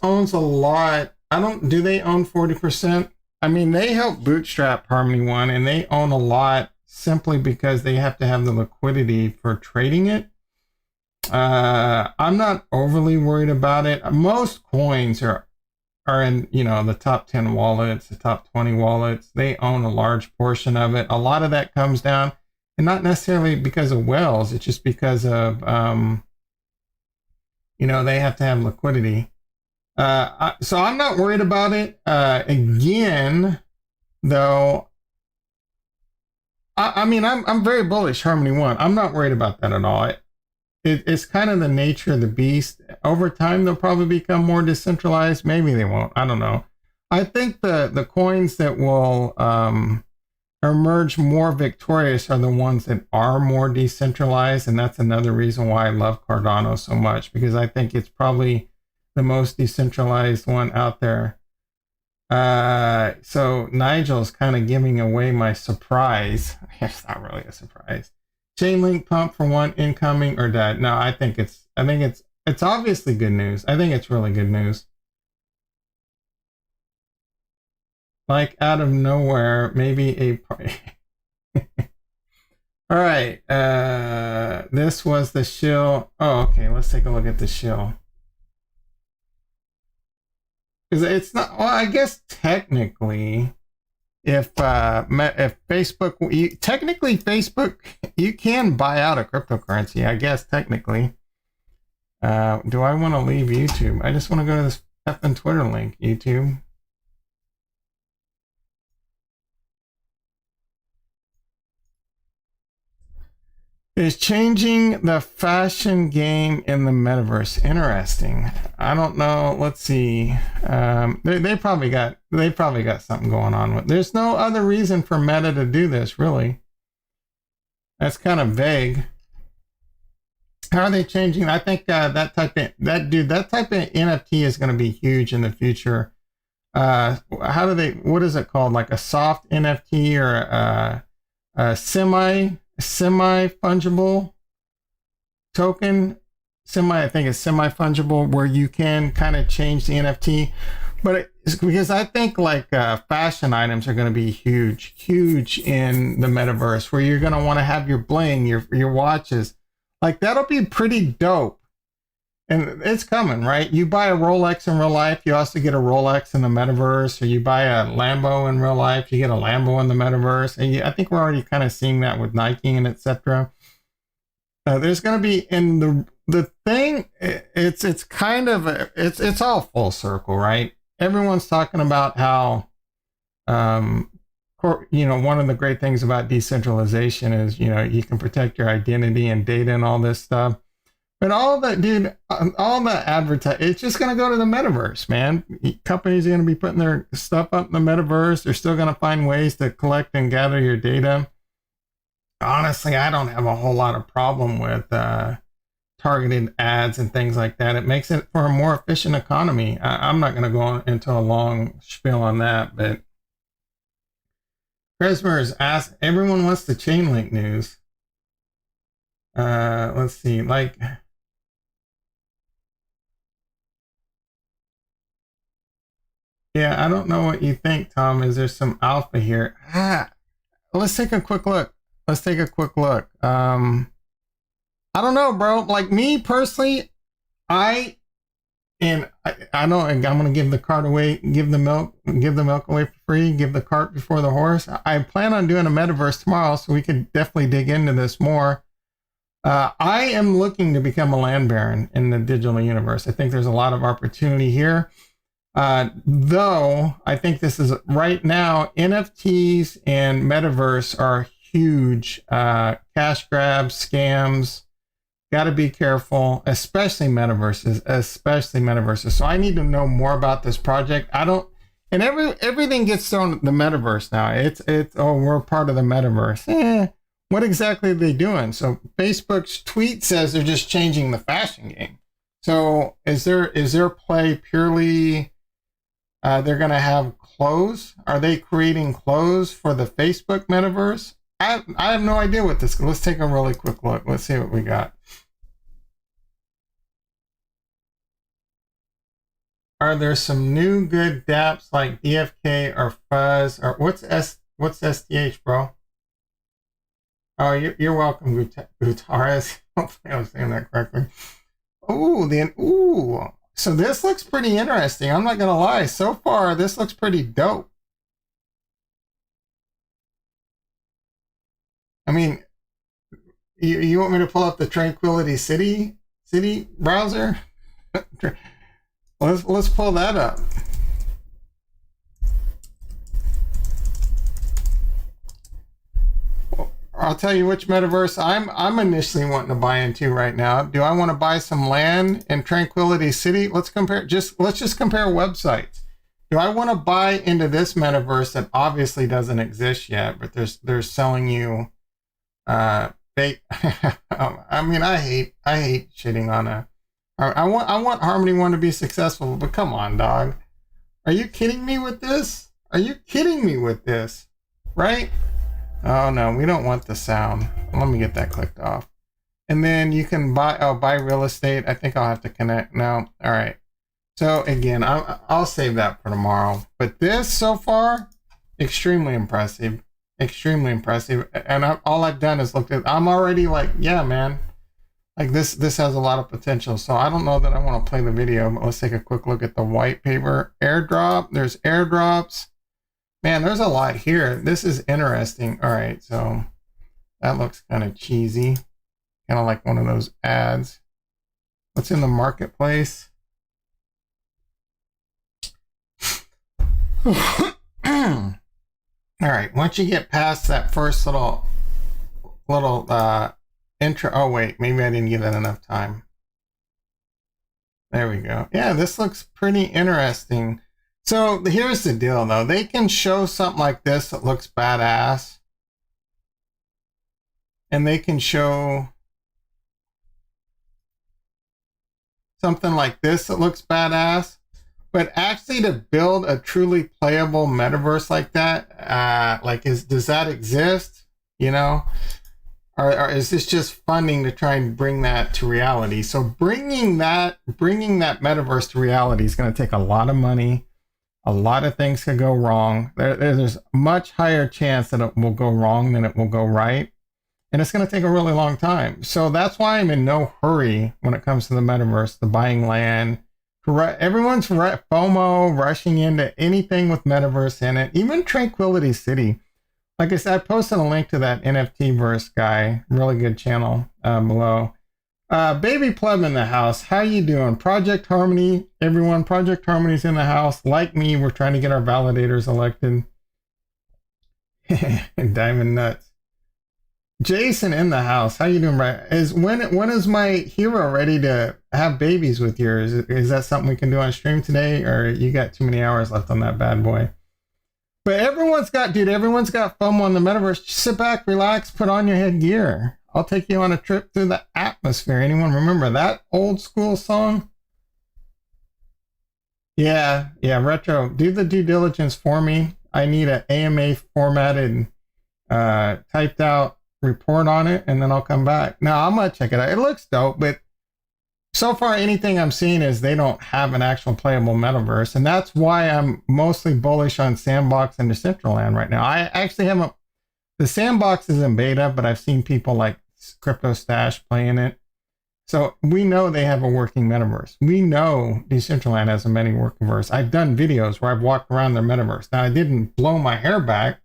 owns a lot. Do they own 40%? I mean, they help bootstrap Harmony One, and they own a lot simply because they have to have the liquidity for trading it. I'm not overly worried about it. Most coins are in, the top 10 wallets, the top 20 wallets. They own a large portion of it. A lot of that comes down, and not necessarily because of whales. It's just because of, they have to have liquidity. So I'm not worried about it. Again, though, I'm very bullish Harmony One. I'm not worried about that at all. It's kind of the nature of the beast. Over time, they'll probably become more decentralized. Maybe they won't. I don't know. I think the coins that will emerge more victorious are the ones that are more decentralized. And that's another reason why I love Cardano so much, because I think it's probably the most decentralized one out there. So Nigel's kind of giving away my surprise. It's not really a surprise. Chainlink pump for One incoming or dead? No, I think it's obviously good news. I think it's really good news. Like out of nowhere, maybe a all right. This was the shill. Oh, okay. Let's take a look at the shill. Because it's not. Well, I guess technically, if Facebook, Facebook, you can buy out a cryptocurrency. I guess technically. Do I want to leave YouTube? I just want to go to this effing Twitter link. YouTube. Is changing the fashion game in the metaverse. Interesting. I don't know. Let's see. They probably got something going on with. There's no other reason for Meta to do this, really. That's kind of vague. How are they changing? I think that type of NFT is going to be huge in the future. What is it called? Like a soft NFT or a semi-fungible token. I think it's semi-fungible, where you can kind of change the NFT. But it's because I think like fashion items are going to be huge in the metaverse, where you're going to want to have your bling, your watches. Like that'll be pretty dope. And it's coming, right? You buy a Rolex in real life, you also get a Rolex in the metaverse, or you buy a Lambo in real life, you get a Lambo in the metaverse. And I think we're already kind of seeing that with Nike and etc. There's going to be in the thing. It's kind of it's all full circle, right? Everyone's talking about how, one of the great things about decentralization is, you can protect your identity and data and all this stuff. But all that, dude, all the it's just going to go to the metaverse, man. Companies are going to be putting their stuff up in the metaverse. They're still going to find ways to collect and gather your data. Honestly, I don't have a whole lot of problem with targeted ads and things like that. It makes it for a more efficient economy. I'm not going to go into a long spiel on that, but Trezor is asked, everyone wants the Chainlink news. Let's see, like, yeah, I don't know what you think, Tom. Is there some alpha here? Let's take a quick look. I don't know, bro. Like me personally, I know I'm going to give the cart away, give the milk away for free, give the cart before the horse. I plan on doing a metaverse tomorrow, so we can definitely dig into this more. I am looking to become a land baron in the digital universe. I think there's a lot of opportunity here. Though I think this is right now, NFTs and metaverse are huge cash grabs, scams. Got to be careful, especially metaverses. So I need to know more about this project. And everything gets thrown at the metaverse now. It's we're part of the metaverse. What exactly are they doing? So Facebook's tweet says they're just changing the fashion game. So is there play purely? They're going to have clothes. Are they creating clothes for the Facebook metaverse? I have no idea what this. Let's take a really quick look. Let's see what we got. Are there some new good dApps like DFK or Fuzz or what's STH, bro? Oh, you're welcome, Gutares. Hopefully I'm saying that correctly. Ooh. So this looks pretty interesting. I'm not gonna lie. So far, this looks pretty dope. I mean, you want me to pull up the Tranquility City browser? Let's pull that up. I'll tell you which metaverse I'm initially wanting to buy into right now. Do I want to buy some land in Tranquility City? Let's just compare websites. Do I want to buy into this metaverse that obviously doesn't exist yet, but they're selling you fake? I mean, I hate shitting on I want Harmony One to be successful, but come on, dog. Are you kidding me with this? Right? Oh no, we don't want the sound. Let me get that clicked off. And then you can buy real estate. I think I'll have to connect now. All right. So again, I'll save that for tomorrow. But this so far, extremely impressive. And all I've done is looked at. I'm already like, yeah, man. Like this has a lot of potential. So I don't know that I want to play the video, but let's take a quick look at the white paper airdrop. There's airdrops. Man, there's a lot here. This is interesting. All right, so that looks kind of cheesy. Kind of like one of those ads. What's in the marketplace? All right, once you get past that first little intro. Oh wait, maybe I didn't give that enough time. There we go. Yeah, this looks pretty interesting. So here's the deal though. They can show something like this that looks badass. And they can show something like this that looks badass. But actually to build a truly playable metaverse like that, does that exist? You know? Or is this just funding to try and bring that to reality? So bringing that metaverse to reality is going to take a lot of money. A lot of things could go wrong. There's a much higher chance that it will go wrong than it will go right. And it's going to take a really long time. So that's why I'm in no hurry when it comes to the metaverse, the buying land. Everyone's FOMO, rushing into anything with metaverse in it, even Tranquility City. Like I said, I posted a link to that NFT verse guy, really good channel below. Baby Pleb in the house, how you doing? Project Harmony, everyone, Project Harmony's in the house. Like me, we're trying to get our validators elected. Diamond Nuts. Jason in the house, how you doing? When is my hero ready to have babies with yours? Is that something we can do on stream today, or you got too many hours left on that bad boy? But everyone's got FOMO on the metaverse. Just sit back, relax, put on your headgear. I'll take you on a trip through the atmosphere. Anyone remember that old school song? Yeah, Retro. Do the due diligence for me. I need an AMA formatted, typed out report on it, and then I'll come back. Now I'm gonna check it out. It looks dope, but so far anything I'm seeing is they don't have an actual playable metaverse, and that's why I'm mostly bullish on Sandbox and Decentraland right now. I actually haven't. The Sandbox is in beta, but I've seen people like Crypto Stash playing it, so we know they have a working metaverse. We know Decentraland has a many workverse. I've done videos where I've walked around their metaverse. Now I didn't blow my hair back,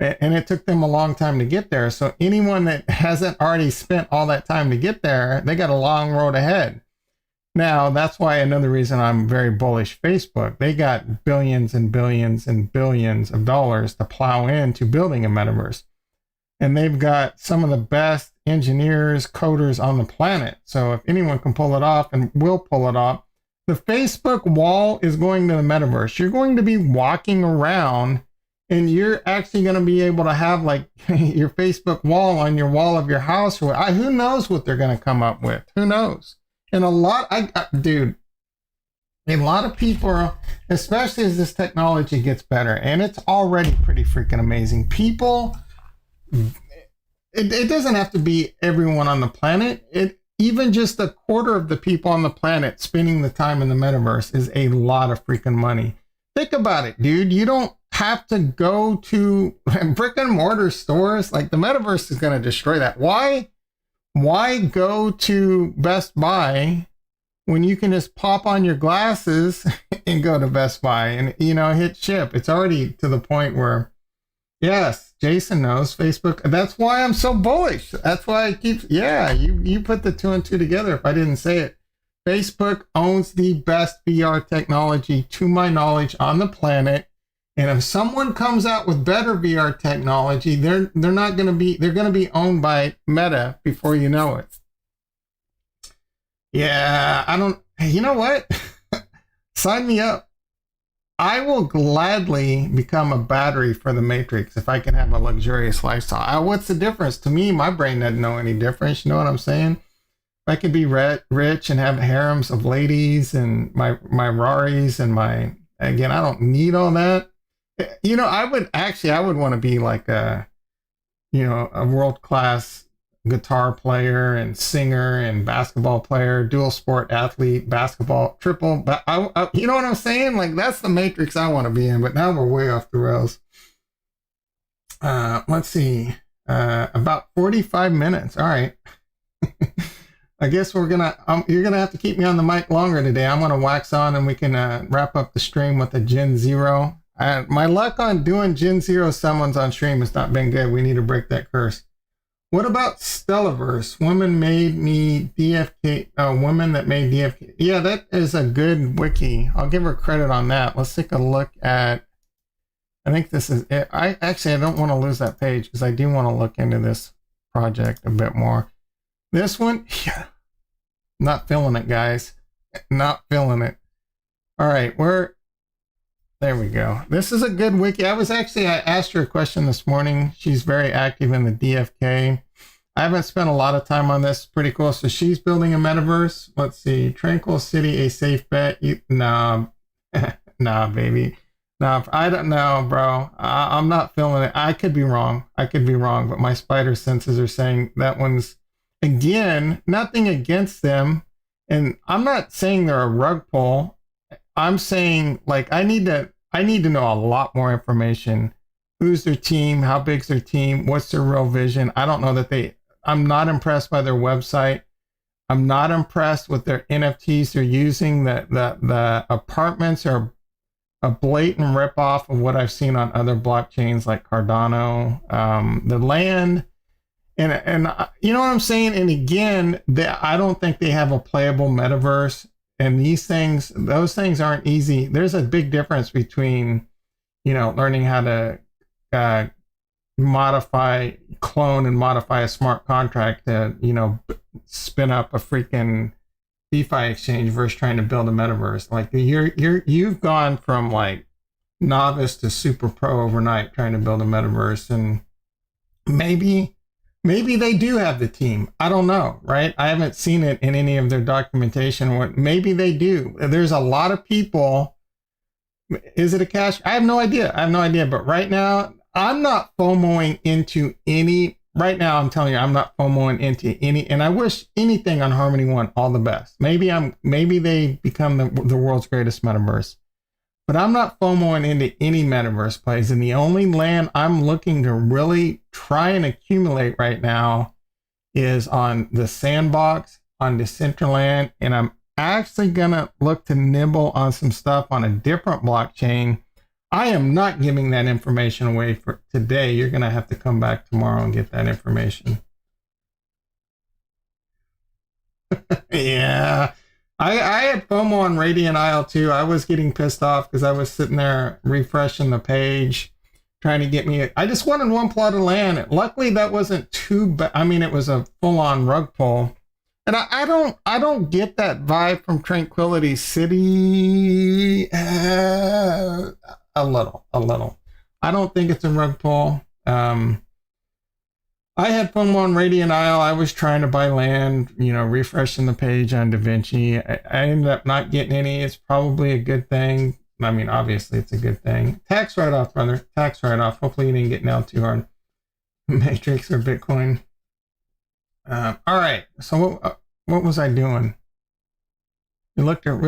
and it took them a long time to get there. So anyone that hasn't already spent all that time to get there, they got a long road ahead. Now, that's why another reason I'm very bullish Facebook. They got billions and billions and billions of dollars to plow into building a metaverse. And they've got some of the best engineers, coders on the planet. So if anyone can pull it off and will pull it off, the Facebook wall is going to the metaverse. You're going to be walking around, and you're actually going to be able to have like your Facebook wall on your wall of your house. Who knows what they're going to come up with? Who knows? And a lot of people are, especially as this technology gets better, and it's already pretty freaking amazing. People, it doesn't have to be everyone on the planet. Even just a quarter of the people on the planet spending the time in the metaverse is a lot of freaking money. Think about it, dude. You don't have to go to brick and mortar stores. Like, the metaverse is going to destroy that. Why go to Best Buy when you can just pop on your glasses and go to Best Buy and, hit ship? It's already to the point where, yes, Jason knows Facebook. That's why I'm so bullish. That's why I keep, you put the two and two together if I didn't say it. Facebook owns the best VR technology, to my knowledge, on the planet. And if someone comes out with better VR technology, they're going to be owned by Meta before you know it. Yeah, you know what? Sign me up. I will gladly become a battery for the Matrix if I can have a luxurious lifestyle. What's the difference? To me, my brain doesn't know any difference. You know what I'm saying? I could be rich and have harems of ladies and my Raris and again, I don't need all that. I would want to be like a world-class guitar player and singer and basketball player, dual sport athlete, basketball, triple. You know what I'm saying? Like, that's the Matrix I want to be in, but now we're way off the rails. Let's see, about 45 minutes. All right. I guess you're gonna have to keep me on the mic longer today. I'm gonna wax on and we can wrap up the stream with a Gen Zero. My luck on doing Gen Zero summons on stream has not been good. We need to break that curse. What about Stellaverse? Women made me DFK. Women that made DFK. Yeah, that is a good wiki. I'll give her credit on that. Let's take a look at. I think this is it. I don't want to lose that page because I do want to look into this project a bit more. This one, yeah, not feeling it, guys. Not feeling it. All right, there we go. This is a good wiki. I asked her a question this morning. She's very active in the DFK. I haven't spent a lot of time on this. Pretty cool. So she's building a metaverse. Let's see. Tranquil City, a safe bet. Nah, baby. Nah, I don't know, bro. I'm not feeling it. I could be wrong, but my spider senses are saying that one's, again, nothing against them. And I'm not saying they're a rug pull. I'm saying, like, I I need to know a lot more information. Who's their team? How big's their team? What's their real vision? I don't know that I'm not impressed by their website. I'm not impressed with their NFTs they're using. The apartments are a blatant ripoff of what I've seen on other blockchains like Cardano. The land, and you know what I'm saying? And again, I don't think they have a playable metaverse. And those things aren't easy. There's a big difference between, learning how to clone and modify a smart contract to, spin up a freaking DeFi exchange versus trying to build a metaverse. Like you've gone from like novice to super pro overnight trying to build a metaverse, and maybe they do have the team. I don't know, right? I haven't seen it in any of their documentation. Maybe they do. There's a lot of people. Is it a cash? I have no idea. But right now, I'm not FOMOing into any. Right now, I'm telling you, I'm not FOMOing into any. And I wish anything on Harmony One all the best. Maybe they become the world's greatest metaverse. But I'm not FOMOing into any metaverse plays. And the only land I'm looking to really try and accumulate right now is on the Sandbox, on Decentraland. And I'm actually going to look to nibble on some stuff on a different blockchain. I am not giving that information away for today. You're going to have to come back tomorrow and get that information. Yeah. I had FOMO on Radiant Isle too. I was getting pissed off because I was sitting there refreshing the page, trying to get me. I just wanted one plot of land. Luckily, that wasn't too bad. I mean, it was a full-on rug pull, and I don't get that vibe from Tranquility City. A little. I don't think it's a rug pull. I had FOMO on Radiant Isle. I was trying to buy land, refreshing the page on DaVinci. I ended up not getting any. It's probably a good thing. I mean, obviously, it's a good thing. Tax write-off, brother. Tax write-off. Hopefully, you didn't get nailed too hard. Matrix or Bitcoin. All right. So what was I doing? We looked at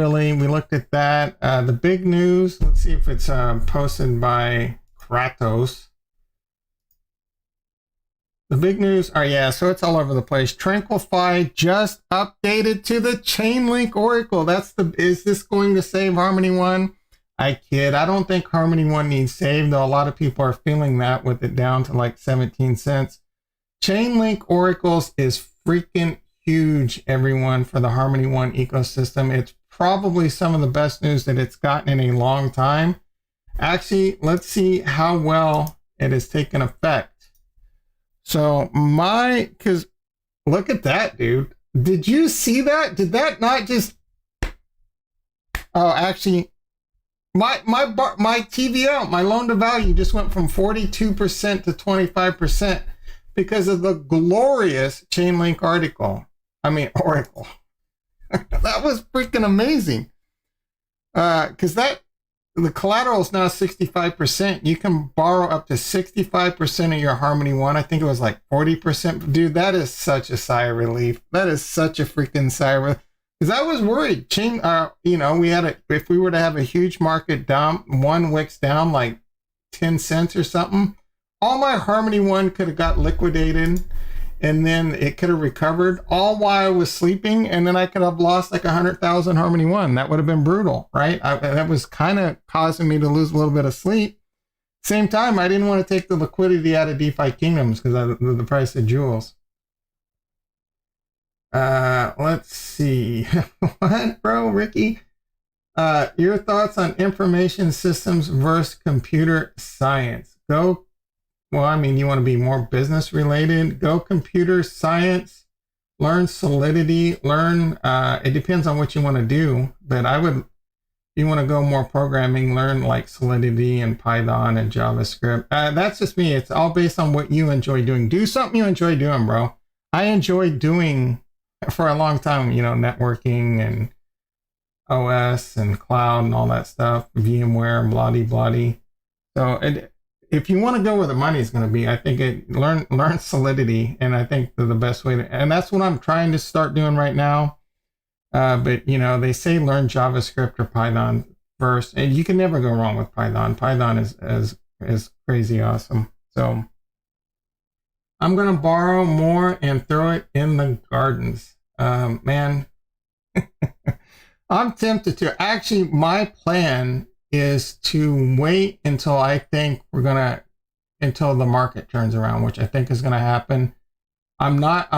that. The big news. Let's see if it's posted by Kratos. The big news, so it's all over the place. Tranquilify just updated to the Chainlink Oracle. Is this going to save Harmony One? I kid. I don't think Harmony One needs saved, though a lot of people are feeling that with it down to like 17 cents. Chainlink Oracles is freaking huge, everyone, for the Harmony One ecosystem. It's probably some of the best news that it's gotten in a long time. Actually, let's see how well it has taken effect. So because look at that, dude. Did you see that? Did that not just? Oh, actually, my TVL, my loan to value, just went from 42% to 25% because of the glorious Chainlink Oracle. That was freaking amazing. Because the collateral is now 65%. You can borrow up to 65% of your Harmony One. I think it was like 40%. Dude, that is such a sigh of relief. That is such a freaking sigh of relief. Because I was worried. If we were to have a huge market down, one wicks down like 10 cents or something, all my Harmony One could have got liquidated, and then it could have recovered all while I was sleeping, and then I could have lost like 100,000 Harmony One. That would have been brutal, right? That was kind of causing me to lose a little bit of sleep. Same time, I didn't want to take the liquidity out of DefiKingdoms because of the price of jewels. Let's see. What, bro, Ricky? Your thoughts on information systems versus computer science? You want to be more business related? Go computer science, learn Solidity, it depends on what you want to do, but if you want to go more programming, learn like Solidity and Python and JavaScript. That's just me. It's all based on what you enjoy doing. Do something you enjoy doing, bro. I enjoyed doing for a long time, networking and OS and cloud and all that stuff, VMware and blah-de-blah-de. So if you want to go where the money is going to be, I think learn Solidity, and I think they're the best way to, and that's what I'm trying to start doing right now. But they say learn JavaScript or Python. verse, and you can never go wrong with Python. Python is crazy awesome. So I'm gonna borrow more and throw it in the gardens. Man, I'm tempted to. Actually, my plan is to wait until I think until the market turns around, which I think is gonna happen. I'm not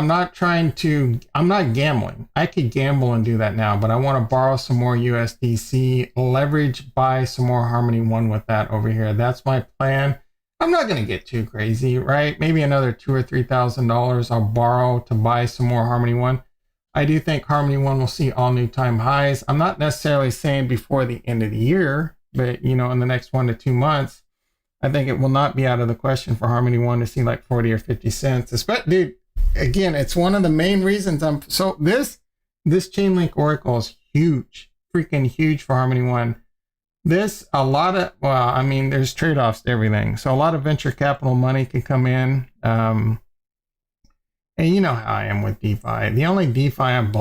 gambling. I could gamble and do that now, but I want to borrow some more USDC, leverage, buy some more Harmony One with that over here. That's my plan. I'm not going to get too crazy, right? Maybe another $2,000 or $3,000 I'll borrow to buy some more Harmony One. I do think Harmony One will see all new time highs. I'm not necessarily saying before the end of the year, but in the next 1 to 2 months, I think it will not be out of the question for Harmony One to see like 40 or 50 cents. Dude, again, it's one of the main reasons this Chainlink Oracle is huge, freaking huge for Harmony One. There's trade-offs to everything. So a lot of venture capital money can come in. And you know how I am with DeFi. The only DeFi I'm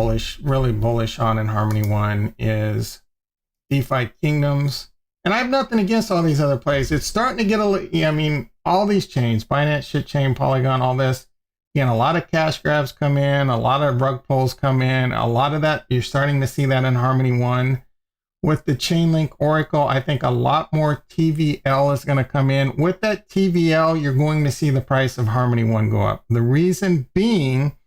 really bullish on in Harmony One is DefiKingdoms. And I have nothing against all these other plays. It's starting to get all these chains, Binance, Shitchain, Polygon, all this. Again, a lot of cash grabs come in, a lot of rug pulls come in, a lot of that, you're starting to see that in Harmony One. With the Chainlink Oracle, I think a lot more TVL is going to come in. With that TVL, you're going to see the price of Harmony One go up. The reason being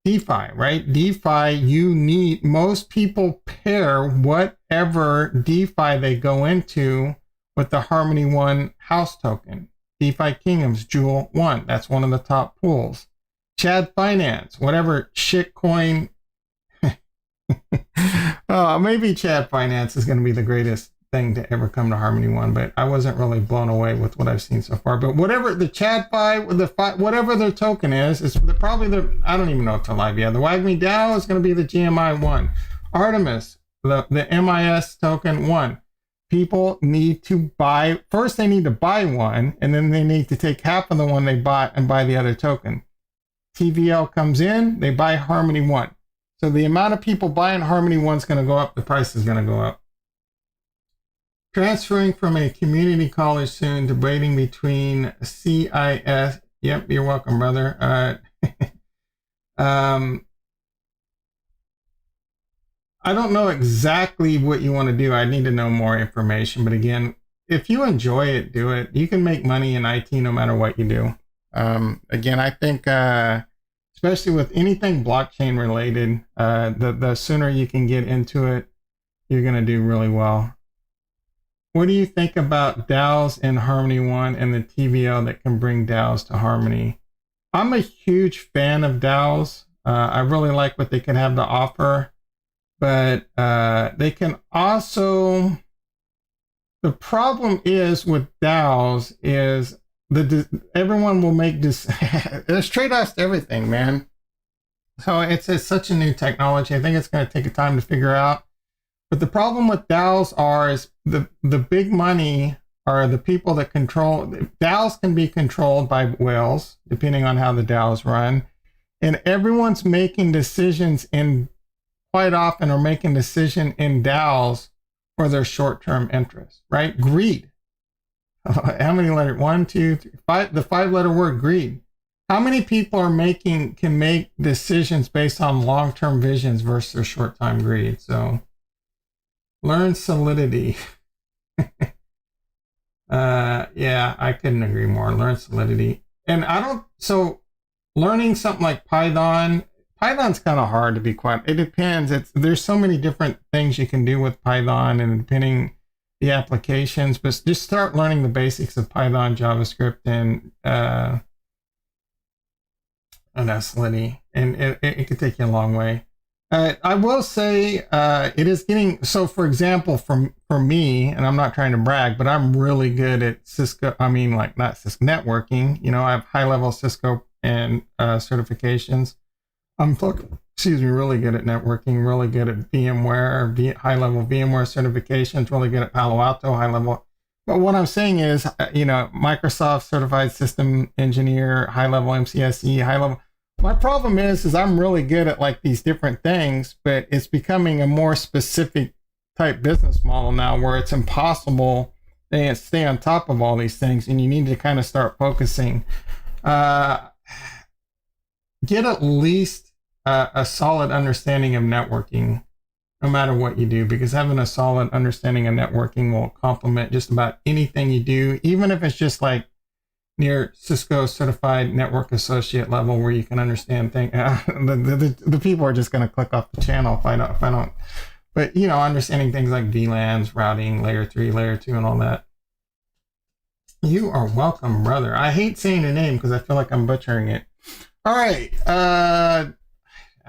DeFi, right? DeFi, most people pair whatever DeFi they go into with the Harmony One house token. DefiKingdoms, Jewel 1, that's one of the top pools. Chad Finance, whatever shitcoin. Maybe Chad Finance is going to be the greatest thing to ever come to Harmony One, but I wasn't really blown away with what I've seen so far. But whatever the whatever their token is probably I don't even know if they're live yet. The WAGMI DAO is going to be the GMI 1. Artemis, the MIS token 1. People need to buy, first they need to buy one, and then they need to take half of the one they bought and buy the other token. TVL comes in, they buy Harmony One. So the amount of people buying Harmony One is going to go up, the price is going to go up. Transferring from a community college soon, debating between CIS. Yep, you're welcome, brother. I don't know exactly what you want to do. I need to know more information. But again, if you enjoy it, do it. You can make money in IT no matter what you do. Again, I think, especially with anything blockchain related, the sooner you can get into it, you're going to do really well. What do you think about DAOs in Harmony One and the TVL that can bring DAOs to Harmony? I'm a huge fan of DAOs. I really like what they can have to offer. But they can also, the problem is with DAOs is everyone will make this, there's trade-offs to everything, man. So it's such a new technology. I think it's going to take a time to figure out. But the problem with DAOs is the big money are the people that control, DAOs can be controlled by whales, depending on how the DAOs run. And everyone's making decisions quite often are making decision in DAOs for their short-term interests, right? Greed. How many letters? 1, 2, 3, 5. The 5-letter word, greed. How many people can make decisions based on long-term visions versus their short-term greed? So learn Solidity. Yeah, I couldn't agree more. Learn Solidity. And learning something like Python's kind of hard to be quite. It depends. There's so many different things you can do with Python, and depending the applications. But just start learning the basics of Python, JavaScript, and Solidity, and it could take you a long way. I will say it is getting so. For example, for me, and I'm not trying to brag, but I'm really good at Cisco. I mean, like not Cisco networking. I have high-level Cisco and certifications. I'm really good at networking, really good at VMware, high-level VMware certifications, really good at Palo Alto, high-level. But what I'm saying is, Microsoft certified system engineer, high-level MCSE, high-level. My problem is I'm really good at like these different things, but it's becoming a more specific type business model now where it's impossible to stay on top of all these things, and you need to kind of start focusing. Get at least a solid understanding of networking, no matter what you do, because having a solid understanding of networking will complement just about anything you do, even if it's just like near Cisco certified network associate level where you can understand things. The people are just going to click off the channel if I don't. But, you know, understanding things like VLANs, routing, layer 3, layer 2, and all that. You are welcome, brother. I hate saying the name because I feel like I'm butchering it. All right. I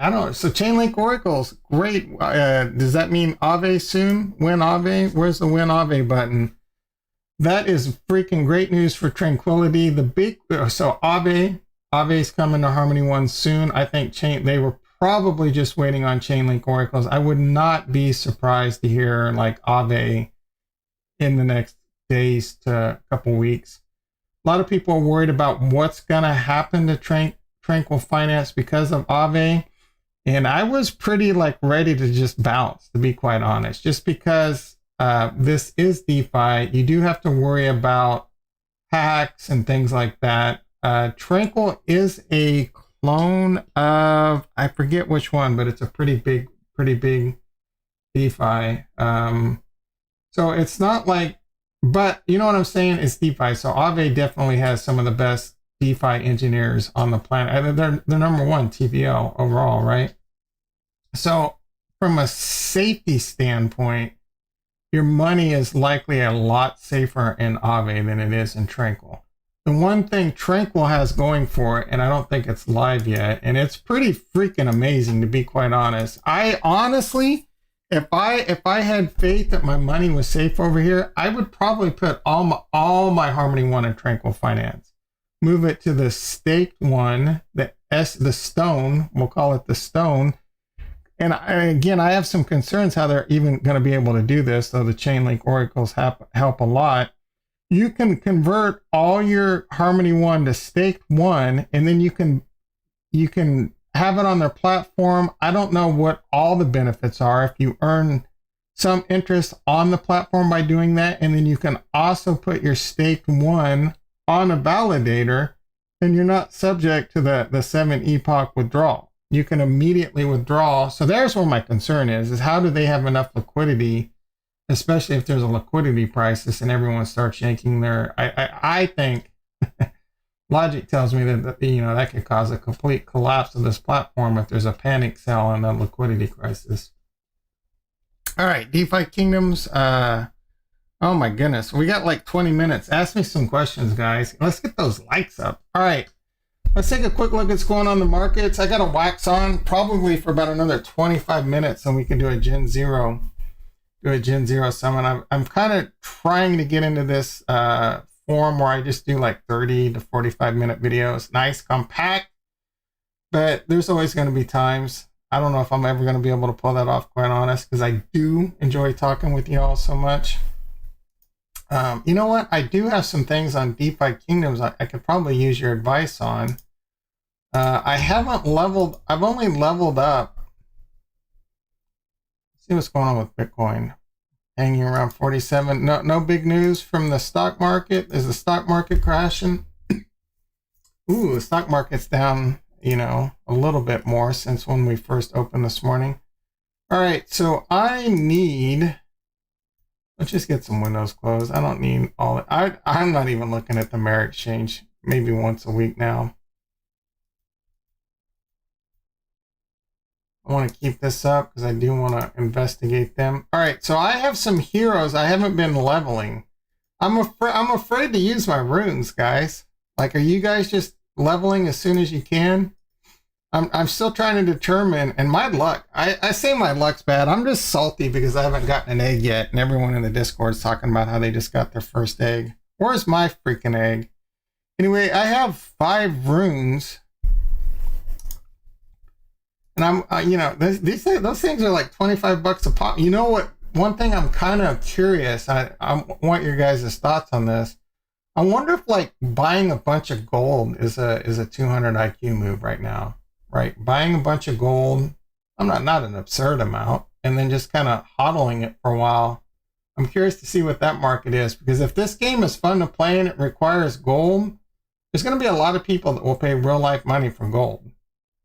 don't know. So Chainlink Oracles, great. Does that mean Aave soon? Win Aave? Where's the Win Aave button? That is freaking great news for Tranquility. So Aave's coming to Harmony One soon. I think they were probably just waiting on Chainlink Oracles. I would not be surprised to hear like Aave in the next days to a couple weeks. A lot of people are worried about what's going to happen to Tranquil Finance because of Aave. And I was pretty like ready to just bounce, to be quite honest, just because this is DeFi. You do have to worry about hacks and things like that. Tranquil is a clone of, I forget which one, but it's a pretty big DeFi. So it's not like, but you know what I'm saying? It's DeFi. So Aave definitely has some of the best DeFi engineers on the planet. They're number one TVL overall, right? So from a safety standpoint, your money is likely a lot safer in Aave than it is in Tranquil. The one thing Tranquil has going for it, and I don't think it's live yet, and it's pretty freaking amazing, to be quite honest. I honestly, if I had faith that my money was safe over here, I would probably put all my Harmony One in Tranquil Finance. Move it to the staked one, the stone, we'll call it the stone. And again, I have some concerns how they're even going to be able to do this, though the Chainlink Oracles help a lot. You can convert all your Harmony One to staked one, and then you can have it on their platform. I don't know what all the benefits are if you earn some interest on the platform by doing that, and then you can also put your staked one on a validator, and you're not subject to the 7 epoch withdrawal. You can immediately withdraw. So there's where my concern is how do they have enough liquidity, especially if there's a liquidity crisis and everyone starts yanking their, I think logic tells me that, you know, that could cause a complete collapse of this platform if there's a panic sell and a liquidity crisis. All right, DeFi Kingdoms. Oh my goodness, we got like 20 minutes. Ask me some questions, guys. Let's get those likes up. All right. Let's take a quick look at what's going on in the markets. I got to wax on probably for about another 25 minutes, and we can do a Gen Zero summit. I'm kind of trying to get into this form where I just do like 30 to 45 minute videos. Nice, compact, but there's always going to be times. I don't know if I'm ever going to be able to pull that off, quite honest, because I do enjoy talking with you all so much. You know what? I do have some things on DeFi Kingdoms I could probably use your advice on. I've only leveled up. Let's see what's going on with Bitcoin. Hanging around 47. No big news from the stock market. Is the stock market crashing? Ooh, the stock market's down, you know, a little bit more since when we first opened this morning. All right, so I need... Let's just get some windows closed. I don't need all that. I'm not even looking at the Merit Exchange maybe once a week now. I want to keep this up because I do want to investigate them. All right, so I have some heroes I haven't been leveling. I'm afraid to use my runes, guys. Like, are you guys just leveling as soon as you can? I'm still trying to determine, and my luck, I say my luck's bad. I'm just salty because I haven't gotten an egg yet, and everyone in the Discord is talking about how they just got their first egg. Where's my freaking egg? Anyway, I have 5 runes, and I'm, you know, those things are like $25 a pop. You know what? One thing I'm kind of curious. I want your guys' thoughts on this. I wonder if like buying a bunch of gold is a 200 IQ move right now. Right, buying a bunch of gold. not an absurd amount, and then just kind of hodling it for a while. I'm curious to see what that market is, because if this game is fun to play and it requires gold, there's going to be a lot of people that will pay real life money for gold.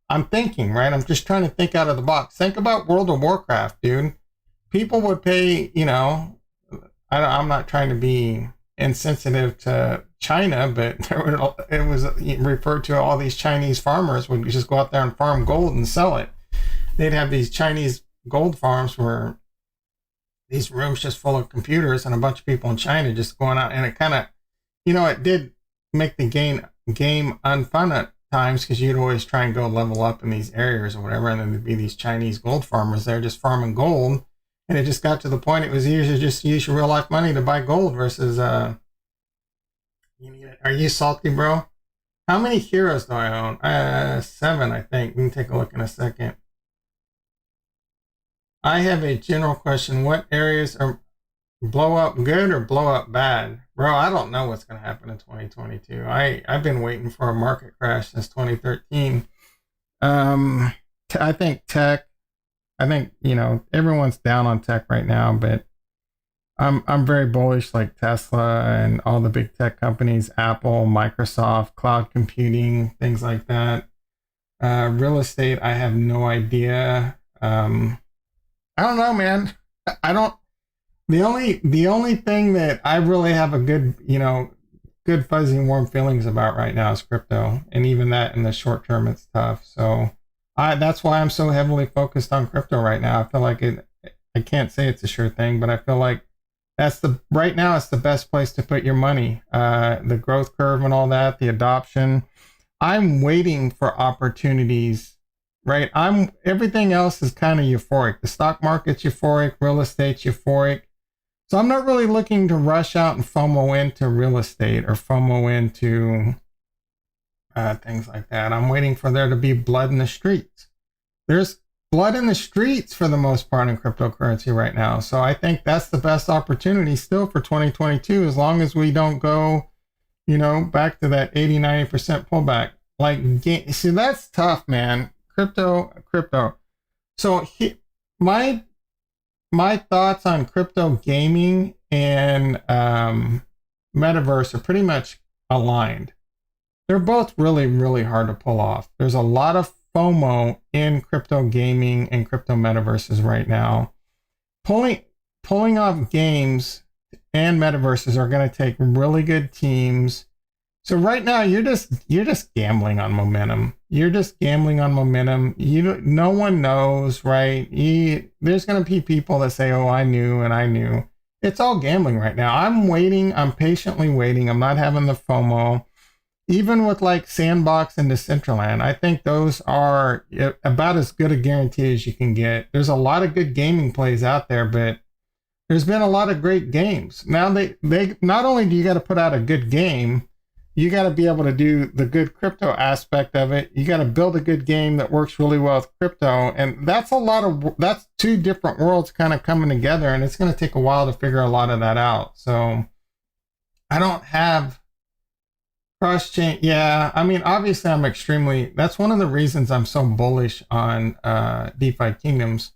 I'm thinking, right? I'm just trying to think out of the box. Think about World of Warcraft, dude. People would pay, you know, I'm not trying to be insensitive to China, but it was referred to all these Chinese farmers would just go out there and farm gold and sell it. They'd have these Chinese gold farms where these rooms just full of computers and a bunch of people in China just going out, and it kind of, you know, it did make the game unfun at times, because you'd always try and go level up in these areas or whatever, and then there'd be these Chinese gold farmers there just farming gold, and it just got to the point it was easier to just use your real life money to buy gold versus are you salty, bro? How many heroes do I own? 7, I think. We can take a look in a second. I have a general question. What areas are blow up good or blow up bad? Bro, I don't know what's going to happen in 2022. I've been waiting for a market crash since 2013. I think tech, you know, everyone's down on tech right now, but I'm very bullish, like Tesla and all the big tech companies, Apple, Microsoft, cloud computing, things like that. Real estate, I have no idea. I don't know, man. The only thing that I really have a good, you know, good fuzzy warm feelings about right now is crypto, and even that in the short term it's tough. So that's why I'm so heavily focused on crypto right now. I feel like I can't say it's a sure thing, but I feel like right now it's the best place to put your money. The growth curve and all that, the adoption. I'm waiting for opportunities. Right, everything else is kind of euphoric. The stock market's euphoric, real estate's euphoric. So I'm not really looking to rush out and FOMO into real estate or FOMO into things like that. I'm waiting for there to be blood in the streets. There's blood in the streets for the most part in cryptocurrency right now. So I think that's the best opportunity still for 2022, as long as we don't go, you know, back to that 80-90% pullback. Like, see, that's tough, man. Crypto. So my thoughts on crypto gaming and metaverse are pretty much aligned. They're both really, really hard to pull off. There's a lot of FOMO in crypto gaming and crypto metaverses right now. Pulling off games and metaverses are going to take really good teams. So right now you're just gambling on momentum. No one knows, right? There's going to be people that say, "Oh, I knew." It's all gambling right now. I'm waiting. I'm patiently waiting. I'm not having the FOMO. Even with like Sandbox and Decentraland, I think those are about as good a guarantee as you can get. There's a lot of good gaming plays out there, but there's been a lot of great games. Now they not only do you got to put out a good game, you got to be able to do the good crypto aspect of it. You got to build a good game that works really well with crypto. And that's that's two different worlds kind of coming together. And it's going to take a while to figure a lot of that out. So I don't have cross-chain. Yeah. I mean, obviously that's one of the reasons I'm so bullish on DeFi Kingdoms.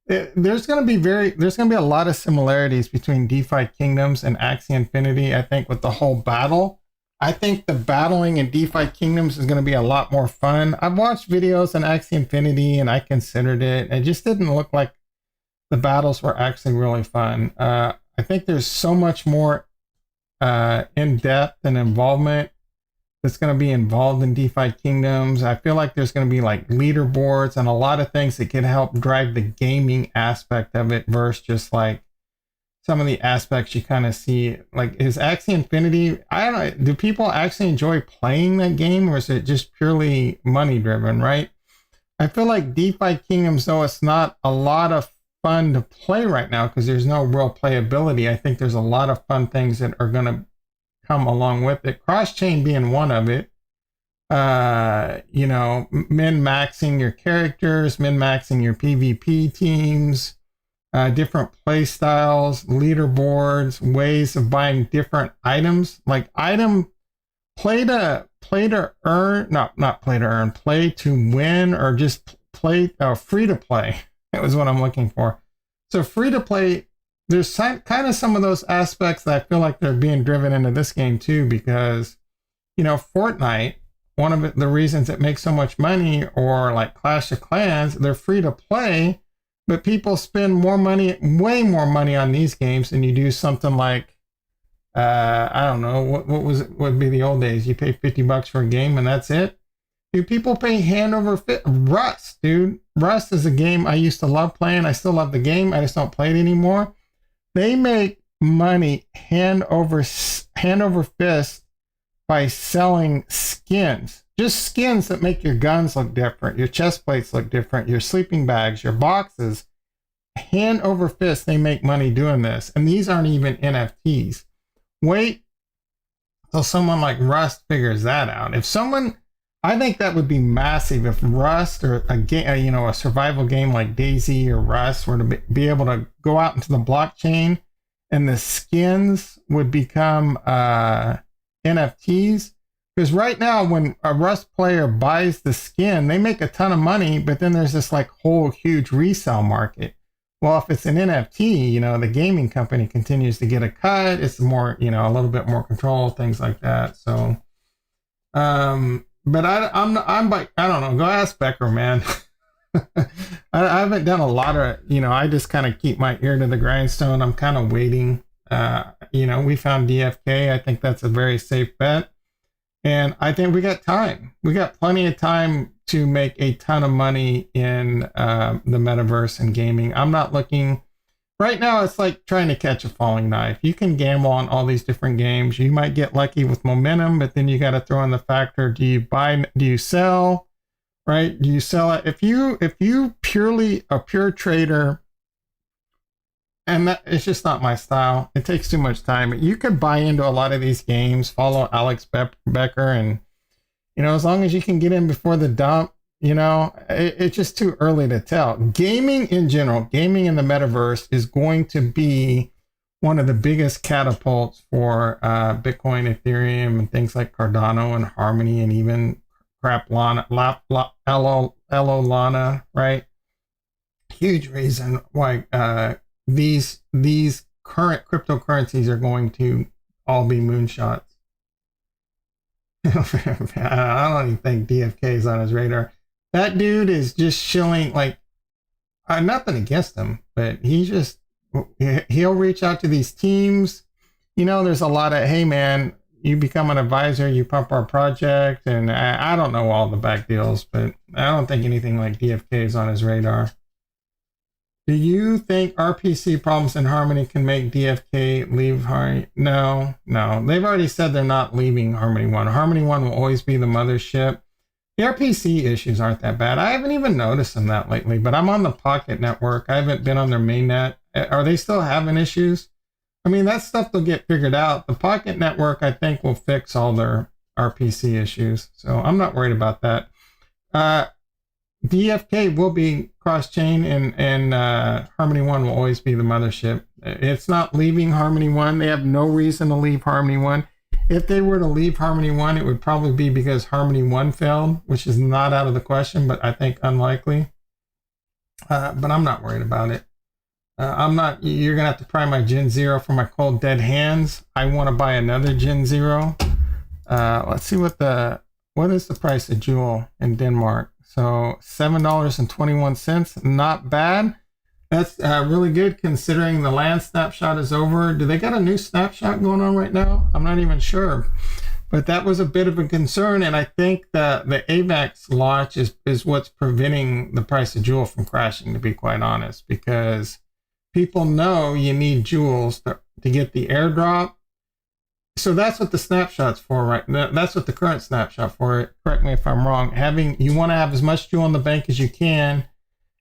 There's going to be a lot of similarities between DeFi Kingdoms and Axie Infinity. I think with the whole battle, I think the battling in DeFi Kingdoms is going to be a lot more fun. I've watched videos on Axie Infinity and I considered it. It just didn't look like the battles were actually really fun. I think there's so much more in-depth and involvement that's going to be involved in DeFi Kingdoms. I feel like there's going to be like leaderboards and a lot of things that can help drive the gaming aspect of it versus just like some of the aspects you kind of see. Like, is Axie Infinity, I don't know, do people actually enjoy playing that game, or is it just purely money driven, right? I feel like DeFi Kingdoms, though it's not a lot of fun to play right now because there's no real playability, I think there's a lot of fun things that are going to come along with it. Cross-chain being one of it. You know, min-maxing your characters, min-maxing your PvP teams, different play styles, leaderboards, ways of buying different items, like play to earn, not play to earn, play to win, or just free to play. That was what I'm looking for. So free to play, there's kind of some of those aspects that I feel like they're being driven into this game too, because, you know, Fortnite, one of the reasons it makes so much money, or like Clash of Clans, they're free to play, but people spend more money, way more money on these games than you do something like, I don't know, what would be the old days? You pay $50 for a game and that's it. Do people pay hand over fist? Rust, dude. Rust is a game I used to love playing. I still love the game. I just don't play it anymore. They make money hand over fist by selling skins. Just skins that make your guns look different, your chest plates look different, your sleeping bags, your boxes. Hand over fist, they make money doing this. And these aren't even NFTs. Wait till someone like Rust figures that out. I think that would be massive if Rust, or a game, you know, a survival game like DayZ or Rust, were to be able to go out into the blockchain, and the skins would become NFTs. Because right now, when a Rust player buys the skin, they make a ton of money, but then there's this like whole huge resale market. Well, if it's an NFT, you know, the gaming company continues to get a cut. It's more, you know, a little bit more control, things like that. So, but I'm like, I don't know. Go ask Becker, man. I haven't done a lot of, you know, I just kind of keep my ear to the grindstone. I'm kind of waiting. You know, we found DFK. I think that's a very safe bet. And I think we got time. We got plenty of time to make a ton of money in the metaverse and gaming. I'm not looking right now. It's like trying to catch a falling knife. You can gamble on all these different games. You might get lucky with momentum, but then you got to throw in the factor: do you buy? Do you sell? Right? Do you sell it? If you purely a pure trader, and that, it's just not my style. It takes too much time. You could buy into a lot of these games, follow Alex Becker, and, you know, as long as you can get in before the dump, you know, it's just too early to tell. Gaming in general, gaming in the metaverse is going to be one of the biggest catapults for Bitcoin, Ethereum, and things like Cardano and Harmony, and even Lana, right? Huge reason why these current cryptocurrencies are going to all be moonshots. I don't even think DFK is on his radar. That dude is just shilling, like, nothing against him, but he'll reach out to these teams. You know, there's a lot of, hey man, you become an advisor, you pump our project, and I don't know all the back deals, but I don't think anything like DFK is on his radar. Do you think RPC problems in Harmony can make DFK leave Harmony? No. They've already said they're not leaving Harmony 1. Harmony 1 will always be the mothership. The RPC issues aren't that bad. I haven't even noticed them that lately, but I'm on the Pocket network. I haven't been on their mainnet. Are they still having issues? I mean, that stuff will get figured out. The Pocket network, I think, will fix all their RPC issues. So I'm not worried about that. DFK will be cross-chain, and Harmony 1 will always be the mothership. It's not leaving Harmony 1. They have no reason to leave Harmony 1. If they were to leave Harmony 1, it would probably be because Harmony 1 failed, which is not out of the question, but I think unlikely. But I'm not worried about it. You're going to have to pry my Gen Zero from my cold dead hands. I want to buy another Gen Zero. Let's see what is the price of Jewel in Denmark. So $7.21, not bad. That's really good considering the land snapshot is over. Do they got a new snapshot going on right now? I'm not even sure. But that was a bit of a concern, and I think that the AVAX launch is what's preventing the price of Jewel from crashing, to be quite honest, because people know you need jewels to get the airdrop. So that's what the snapshot's for, right? That's what the current snapshot for. Correct me if I'm wrong. You want to have as much jewel in the bank as you can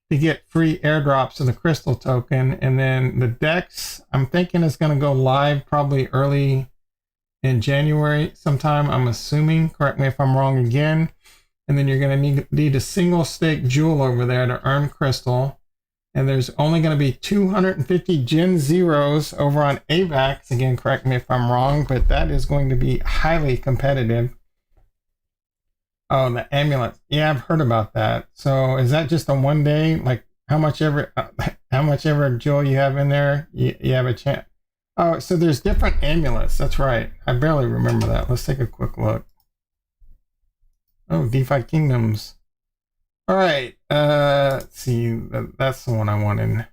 to get free airdrops of the crystal token, and then the DEX, I'm thinking, is going to go live probably early in January sometime. I'm assuming. Correct me if I'm wrong again. And then you're going to need a single stake jewel over there to earn crystal. And there's only going to be 250 Gen Zeros over on AVAX. Again, correct me if I'm wrong, but that is going to be highly competitive. Oh, the amulet. Yeah, I've heard about that. So is that just a 1 day? Like how much ever jewel you have in there, you have a chance. Oh, so there's different amulets. That's right. I barely remember that. Let's take a quick look. Oh, DeFi Kingdoms. All right. Let's see. That's the one I wanted.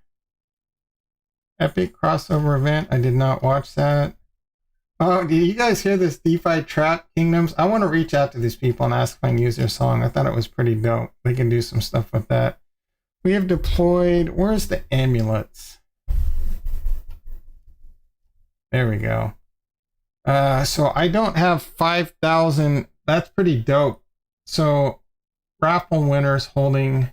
Epic crossover event. I did not watch that. Oh, do you guys hear this DeFi Trap Kingdoms? I want to reach out to these people and ask if I can use their song. I thought it was pretty dope. They can do some stuff with that. We have deployed. Where's the amulets? There we go. So I don't have 5,000. That's pretty dope. So raffle winners holding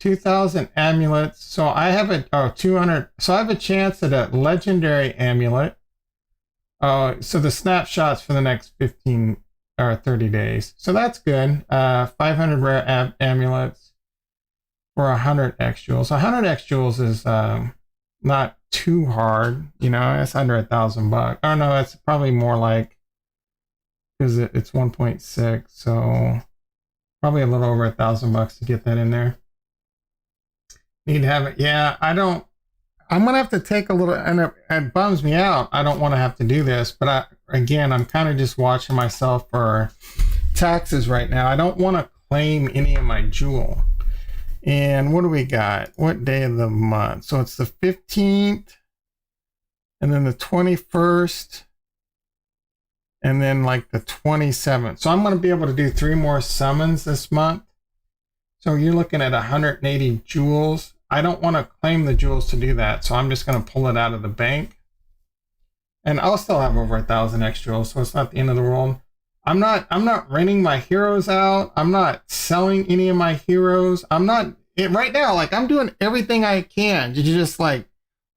2,000 amulets. So I have a 200. So I have a chance at a legendary amulet. So the snapshots for the next 15 or 30 days. So that's good. 500 rare amulets for 100 X jewels. 100 X jewels is not too hard. You know, it's under $1,000. Oh no, it's probably more like, because it's 1.6. So probably a little over $1,000 to get that in there. Need to have it. Yeah, I'm going to have to take a little, and it bums me out. I don't want to have to do this, but again, I'm kind of just watching myself for taxes right now. I don't want to claim any of my jewel. And what do we got? What day of the month? So it's the 15th, and then the 21st, and then like the 27th. So I'm going to be able to do 3 more summons this month. So you're looking at 180 jewels. I don't want to claim the jewels to do that, so I'm just going to pull it out of the bank. And I'll still have over 1,000 X jewels, so it's not the end of the world. I'm not renting my heroes out. I'm not selling any of my heroes. Right now, like, I'm doing everything I can to just like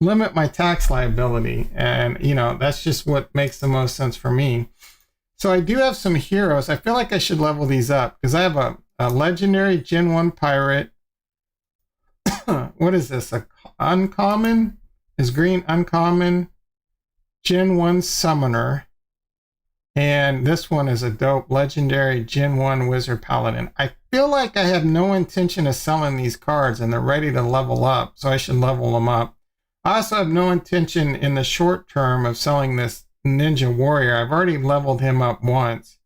limit my tax liability. And you know, that's just what makes the most sense for me. So I do have some heroes. I feel like I should level these up because I have a legendary Gen 1 pirate. What is this? A uncommon? Is green uncommon? Gen 1 summoner. And this one is a dope legendary Gen 1 wizard paladin. I feel like I have no intention of selling these cards and they're ready to level up, so I should level them up. I also have no intention in the short term of selling this ninja warrior. I've already leveled him up once.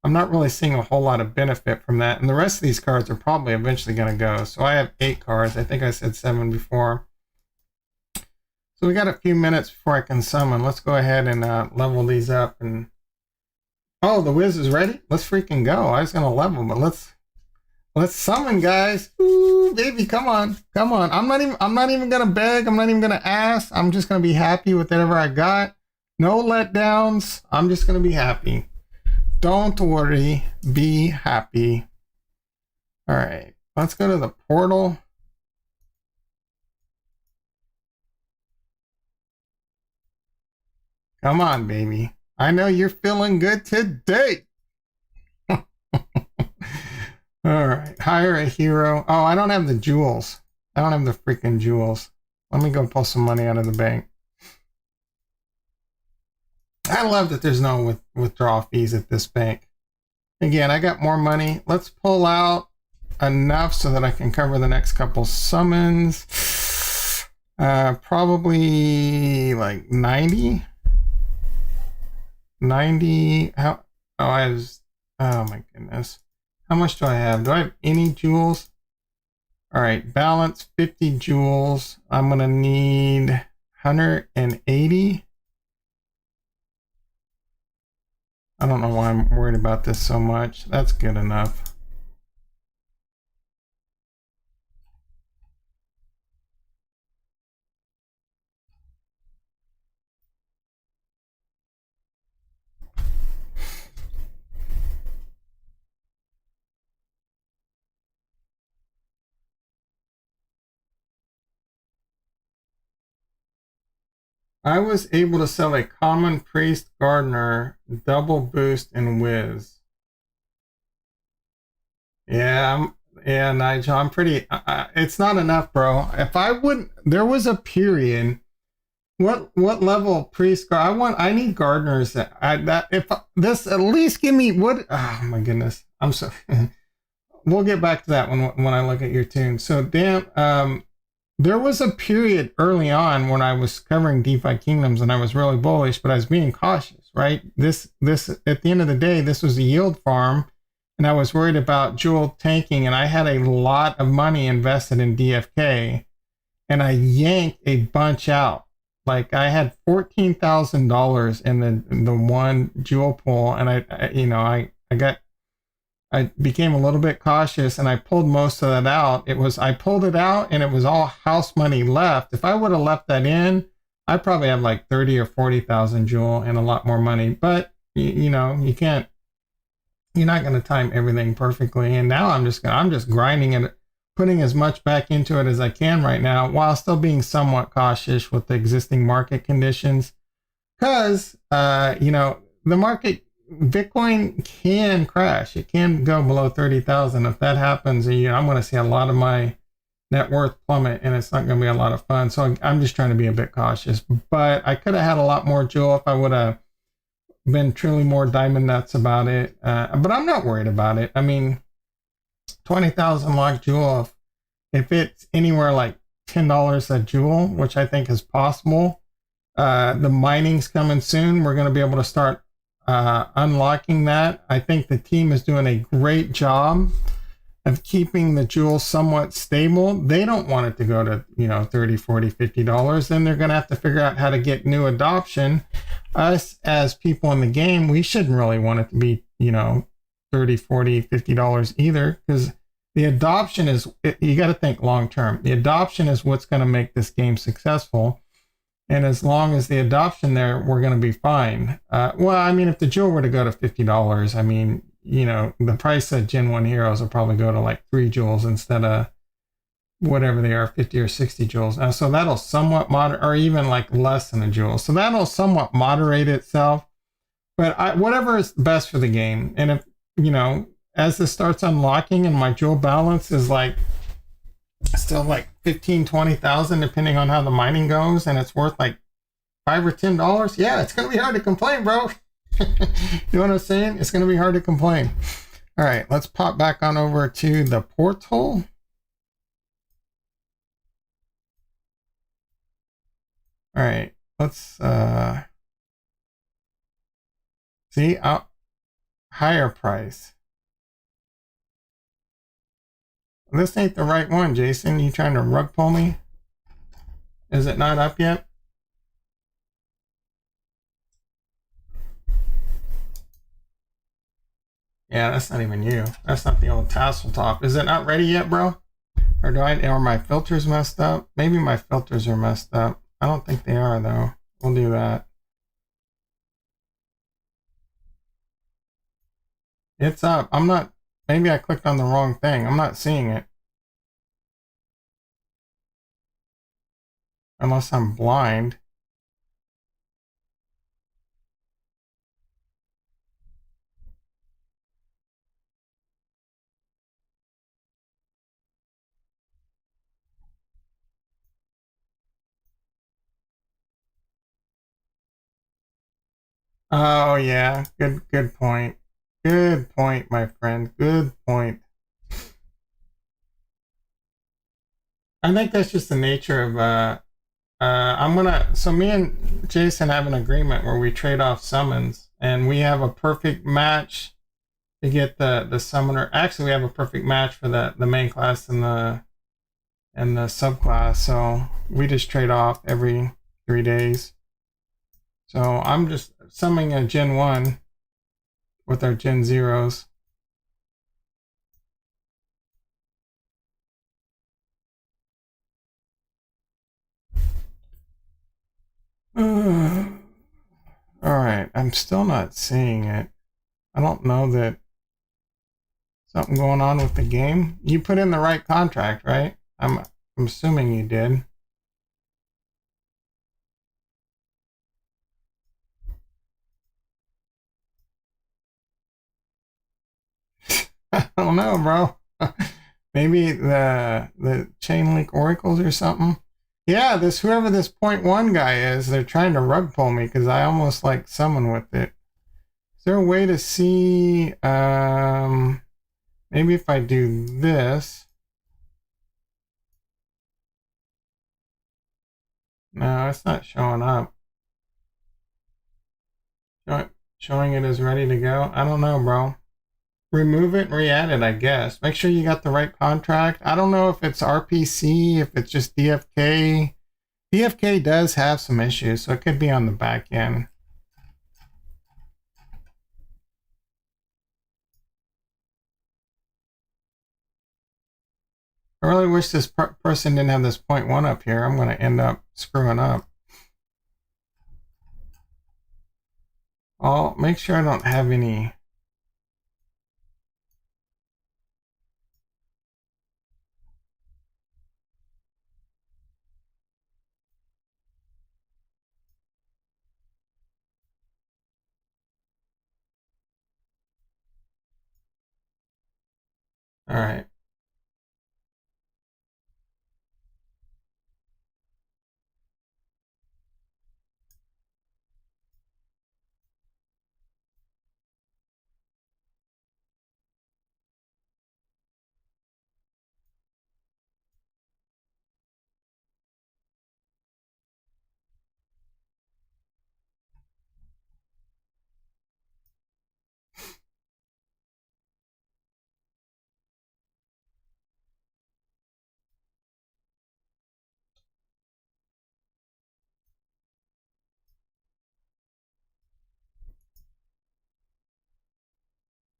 I'm not really seeing a whole lot of benefit from that. And the rest of these cards are probably eventually going to go. So I have 8 cards. I think I said 7 before. So we got a few minutes before I can summon. Let's go ahead and level these up. And oh, the whiz is ready. Let's freaking go. I was going to level, but let's summon, guys. Ooh, baby, come on. Come on. I'm not even going to beg. I'm not even going to ask. I'm just going to be happy with whatever I got. No letdowns. I'm just going to be happy. Don't worry, be happy. All right, let's go to the portal. Come on, baby. I know you're feeling good today. All right, hire a hero. Oh, I don't have the jewels. I don't have the freaking jewels. Let me go pull some money out of the bank. I love that there's no withdrawal fees at this bank. Again, I got more money. Let's pull out enough so that I can cover the next couple summons. Probably like 90. 90. Oh, oh my goodness. How much do I have? Do I have any jewels? All right, balance 50 jewels. I'm going to need 180. I don't know why I'm worried about this so much. That's good enough. I was able to sell a common priest gardener double boost and whiz. Yeah, yeah, Nigel, I'm pretty. It's not enough, bro. If I wouldn't, there was a period what level priest? I need gardeners that if this at least give me what? Oh my goodness, I'm so. We'll get back to that when I look at your tune. So damn, there was a period early on when I was covering DeFi Kingdoms and I was really bullish, but I was being cautious, right? This at the end of the day, this was a yield farm, and I was worried about Jewel tanking, and I had a lot of money invested in DFK, and I yanked a bunch out. Like I had $14,000 in the one Jewel pool, and I became a little bit cautious and I pulled most of that out. I pulled it out and it was all house money left. If I would have left that in, I probably have like 30 or 40,000 Jewel and a lot more money. But you know, you're not going to time everything perfectly. And now I'm just grinding it, putting as much back into it as I can right now while still being somewhat cautious with the existing market conditions. Cause, the market, Bitcoin can crash. It can go below 30,000. If that happens, I'm going to see a lot of my net worth plummet, and it's not going to be a lot of fun. So I'm just trying to be a bit cautious. But I could have had a lot more Jewel if I would have been truly more diamond nuts about it. But I'm not worried about it. I mean, 20,000 locked Jewel, if it's anywhere like $10 a Jewel, which I think is possible, the mining's coming soon. We're going to be able to start unlocking that. I think the team is doing a great job of keeping the Jewel somewhat stable. They don't want it to go to, $30, $40, $50. Then they're going to have to figure out how to get new adoption. Us as people in the game, we shouldn't really want it to be, $30, $40, $50 either, because the adoption is, you got to think long term. The adoption is what's going to make this game successful. And as long as the adoption there, we're going to be fine. If the Jewel were to go to $50, the price of Gen 1 heroes will probably go to like 3 Jewels instead of whatever they are, 50 or 60 Jewels. Now, so that'll somewhat moderate, or even like less than a Jewel. So that'll somewhat moderate itself. But whatever is best for the game. And if, as this starts unlocking and my Jewel balance is like, still like 15, 20,000 depending on how the mining goes, and it's worth like $5 or $10, yeah, it's gonna be hard to complain, bro. You know what I'm saying? It's gonna be hard to complain. All right, let's pop back on over to the portal. All right, let's see, higher price. This ain't the right one, Jason. You trying to rug pull me? Is it not up yet? Yeah, that's not even you. That's not the old tassel top. Is it not ready yet, bro? Or are my filters messed up? Maybe my filters are messed up. I don't think they are, though. We'll do that. It's up. Maybe I clicked on the wrong thing. I'm not seeing it. Unless I'm blind. Oh yeah, good point. Good point, my friend. Good point. I think that's just the nature of so me and Jason have an agreement where we trade off summons, and we have a perfect match to get the summoner. Actually, we have a perfect match for the main class and the subclass. So we just trade off every 3 days. So I'm just summoning a Gen 1 with our Gen 0s. All right, I'm still not seeing it. I don't know that something going on with the game. You put in the right contract, right? I'm assuming you did. I don't know, bro. Maybe the chain link oracles or something. Yeah, this whoever this .1 guy is, they're trying to rug pull me because I almost like summon with it. Is there a way to see? Maybe if I do this. No, it's not showing up. Showing it as ready to go. I don't know, bro. Remove it and re-add it, I guess. Make sure you got the right contract. I don't know if it's RPC, if it's just DFK. DFK does have some issues, so it could be on the back end. I really wish this person didn't have this .1 up here. I'm going to end up screwing up. I'll make sure I don't have any. All right.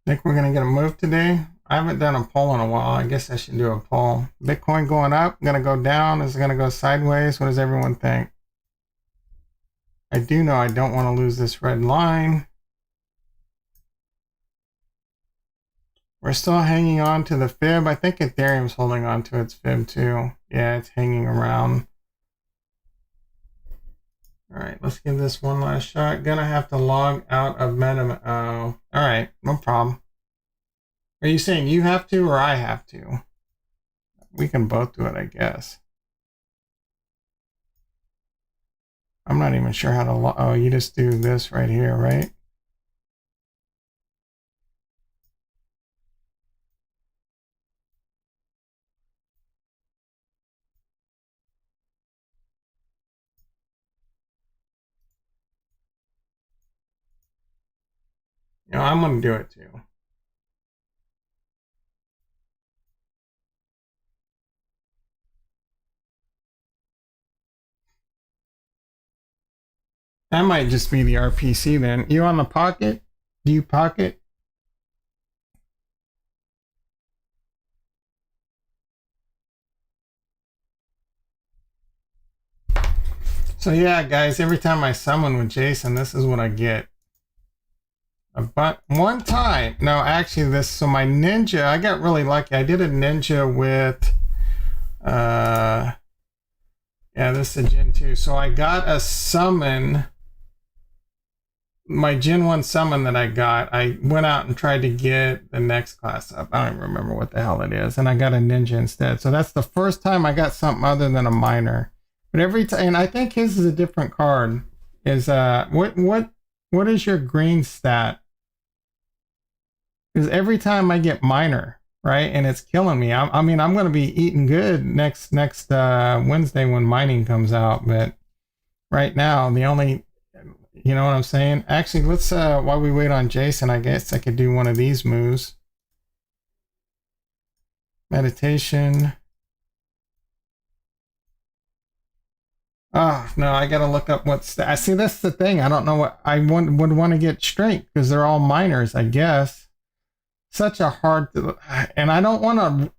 Think we're gonna get a move today? I haven't done a poll in a while. I guess I should do a poll. Bitcoin going up, gonna go down, is it gonna go sideways? What does everyone think? I do know I don't want to lose this red line. We're still hanging on to the fib. I think Ethereum's holding on to its fib too. Yeah, it's hanging around. All right, let's give this one last shot. Gonna have to log out of MetaMask. Oh, all right, no problem. Are you saying you have to or I have to? We can both do it, I guess. I'm not even sure how to log. Oh, you just do this right here, right? You know, I'm gonna do it too. That might just be the RPC then. You on the pocket? Do you pocket? So yeah, guys, every time I summon with Jason, this is what I get. But one time, no, actually this, so my ninja, I got really lucky. I did a ninja with, yeah, this is a Gen 2. So I got a summon, my Gen 1 summon that I got, I went out and tried to get the next class up. I don't even remember what the hell it is. And I got a ninja instead. So that's the first time I got something other than a miner. But every time, and I think his is a different card. Is what is your green stat? Because every time I get miner, right, and it's killing me. I mean, I'm going to be eating good next Wednesday when mining comes out. But right now, the only, you know what I'm saying? Actually, let's while we wait on Jason, I guess I could do one of these moves. Meditation. Oh, no, I got to look up what's... I see, that's the thing. I don't know what... I would want to get strength because they're all miners, I guess. Such a hard... And I don't want to...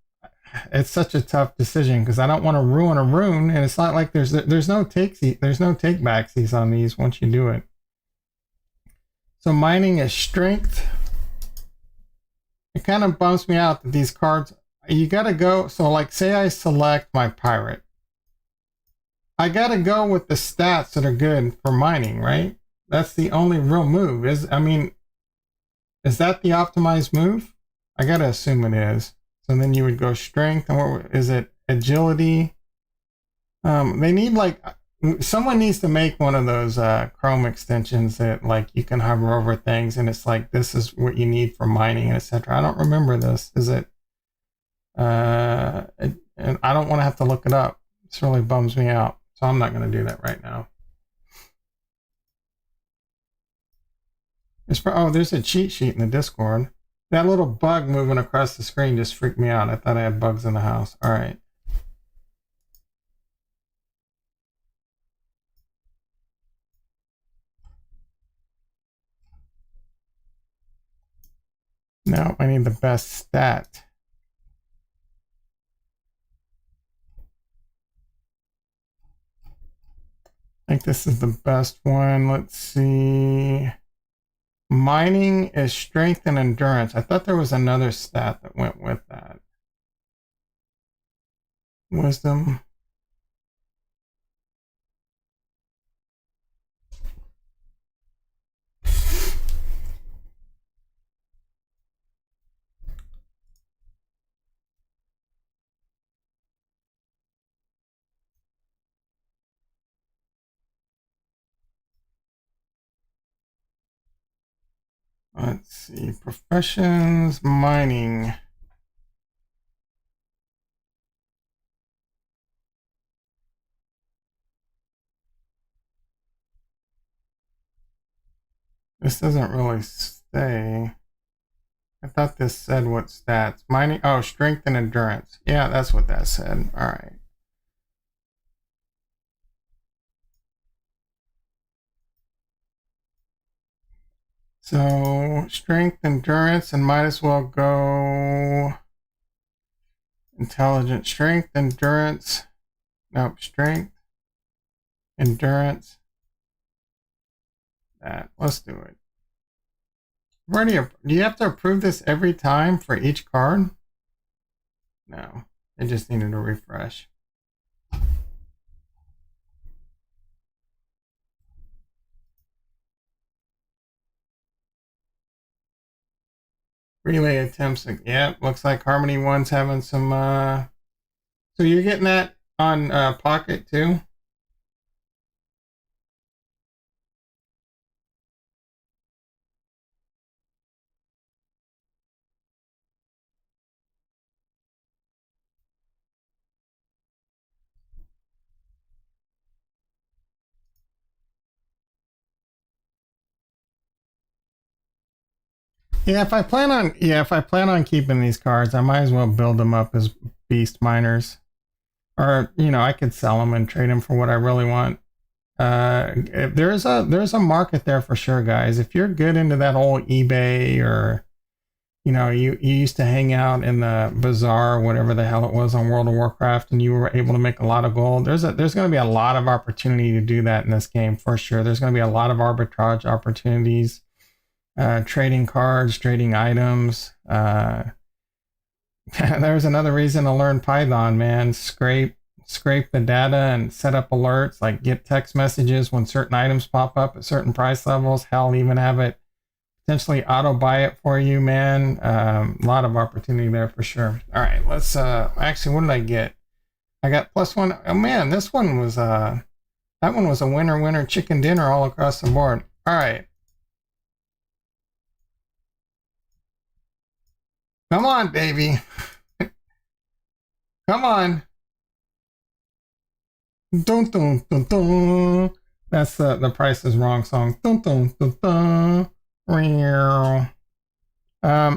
It's such a tough decision because I don't want to ruin a rune. And it's not like there's no take backsies on these once you do it. So mining is strength. It kind of bumps me out that these cards... You got to go... So like, say I select my pirate. I gotta go with the stats that are good for mining, right? That's the only real move. Is that the optimized move? I gotta assume it is. So then you would go strength, and what is it? Agility. They need like someone needs to make one of those Chrome extensions that like you can hover over things and it's like this is what you need for mining, etc. I don't remember this. Is it? And I don't want to have to look it up. This really bums me out, so I'm not going to do that right now. There's a cheat sheet in the Discord. That little bug moving across the screen just freaked me out. I thought I had bugs in the house. All right. Now I need the best stat. I think this is the best one. Let's see. Mining is strength and endurance. I thought there was another stat that went with that. Wisdom. Let's see. Professions, mining. This doesn't really say. I thought this said what stats. Mining, oh, strength and endurance. Yeah, that's what that said. All right. So, strength, endurance, and might as well go intelligent. Strength, endurance. Nope, strength, endurance. That. Let's do it. Do you have to approve this every time for each card? No, I just needed a refresh. Relay attempts. Yeah, looks like Harmony 1's having some. So you're getting that on Pocket too? Yeah, if I plan on keeping these cards, I might as well build them up as beast miners, or I could sell them and trade them for what I really want. There's a market there for sure, guys. If you're good into that whole eBay, or you used to hang out in the bazaar, whatever the hell it was on World of Warcraft, and you were able to make a lot of gold. There's going to be a lot of opportunity to do that in this game for sure. There's going to be a lot of arbitrage opportunities. Trading cards, trading items. There's another reason to learn Python, man. Scrape the data and set up alerts, like get text messages when certain items pop up at certain price levels. Hell, even have it potentially auto buy it for you, man. A lot of opportunity there for sure. All right, let's actually, what did I get? I got +1. Oh man, this one was that one was a winner chicken dinner all across the board. All right. Come on, baby. Come on. Dun, dun, dun, dun. That's the Price is Wrong song. Dun, dun, dun, dun.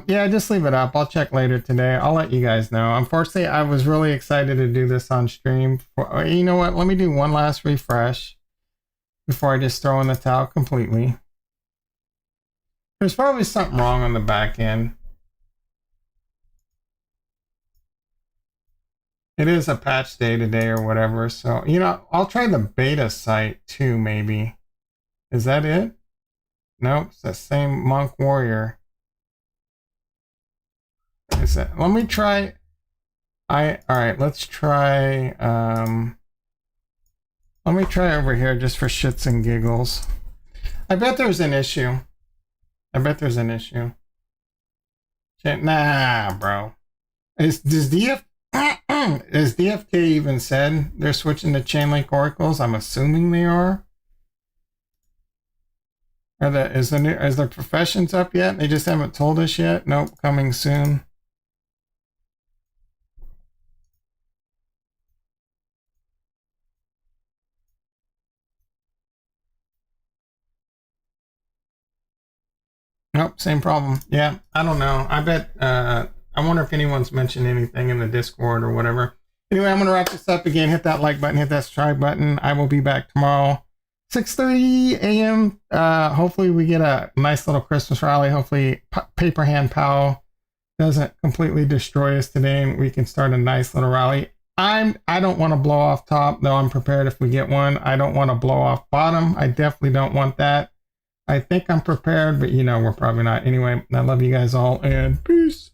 Yeah, just leave it up. I'll check later today. I'll let you guys know. Unfortunately, I was really excited to do this on stream. You know what? Let me do one last refresh before I just throw in the towel completely. There's probably something wrong on the back end. It is a patch day today or whatever, so I'll try the beta site too, maybe. Is that it? Nope, it's the same Monk Warrior. Is that? Let me try. Alright, let's try let me try over here just for shits and giggles. I bet there's an issue. Nah, bro. Does DF Is DFK even said they're switching to Chainlink oracles? I'm assuming they are. Is the professions up yet? They just haven't told us yet. Nope, coming soon. Nope, same problem. Yeah, I don't know. I bet, I wonder if anyone's mentioned anything in the Discord or whatever. Anyway, I'm going to wrap this up again. Hit that like button, hit that subscribe button. I will be back tomorrow, 6:30 a.m. Hopefully we get a nice little Christmas rally. Hopefully Paper Hand Powell doesn't completely destroy us today and we can start a nice little rally. I don't want to blow off top, though I'm prepared if we get one. I don't want to blow off bottom. I definitely don't want that. I think I'm prepared, but you know, we're probably not. Anyway, I love you guys all and peace.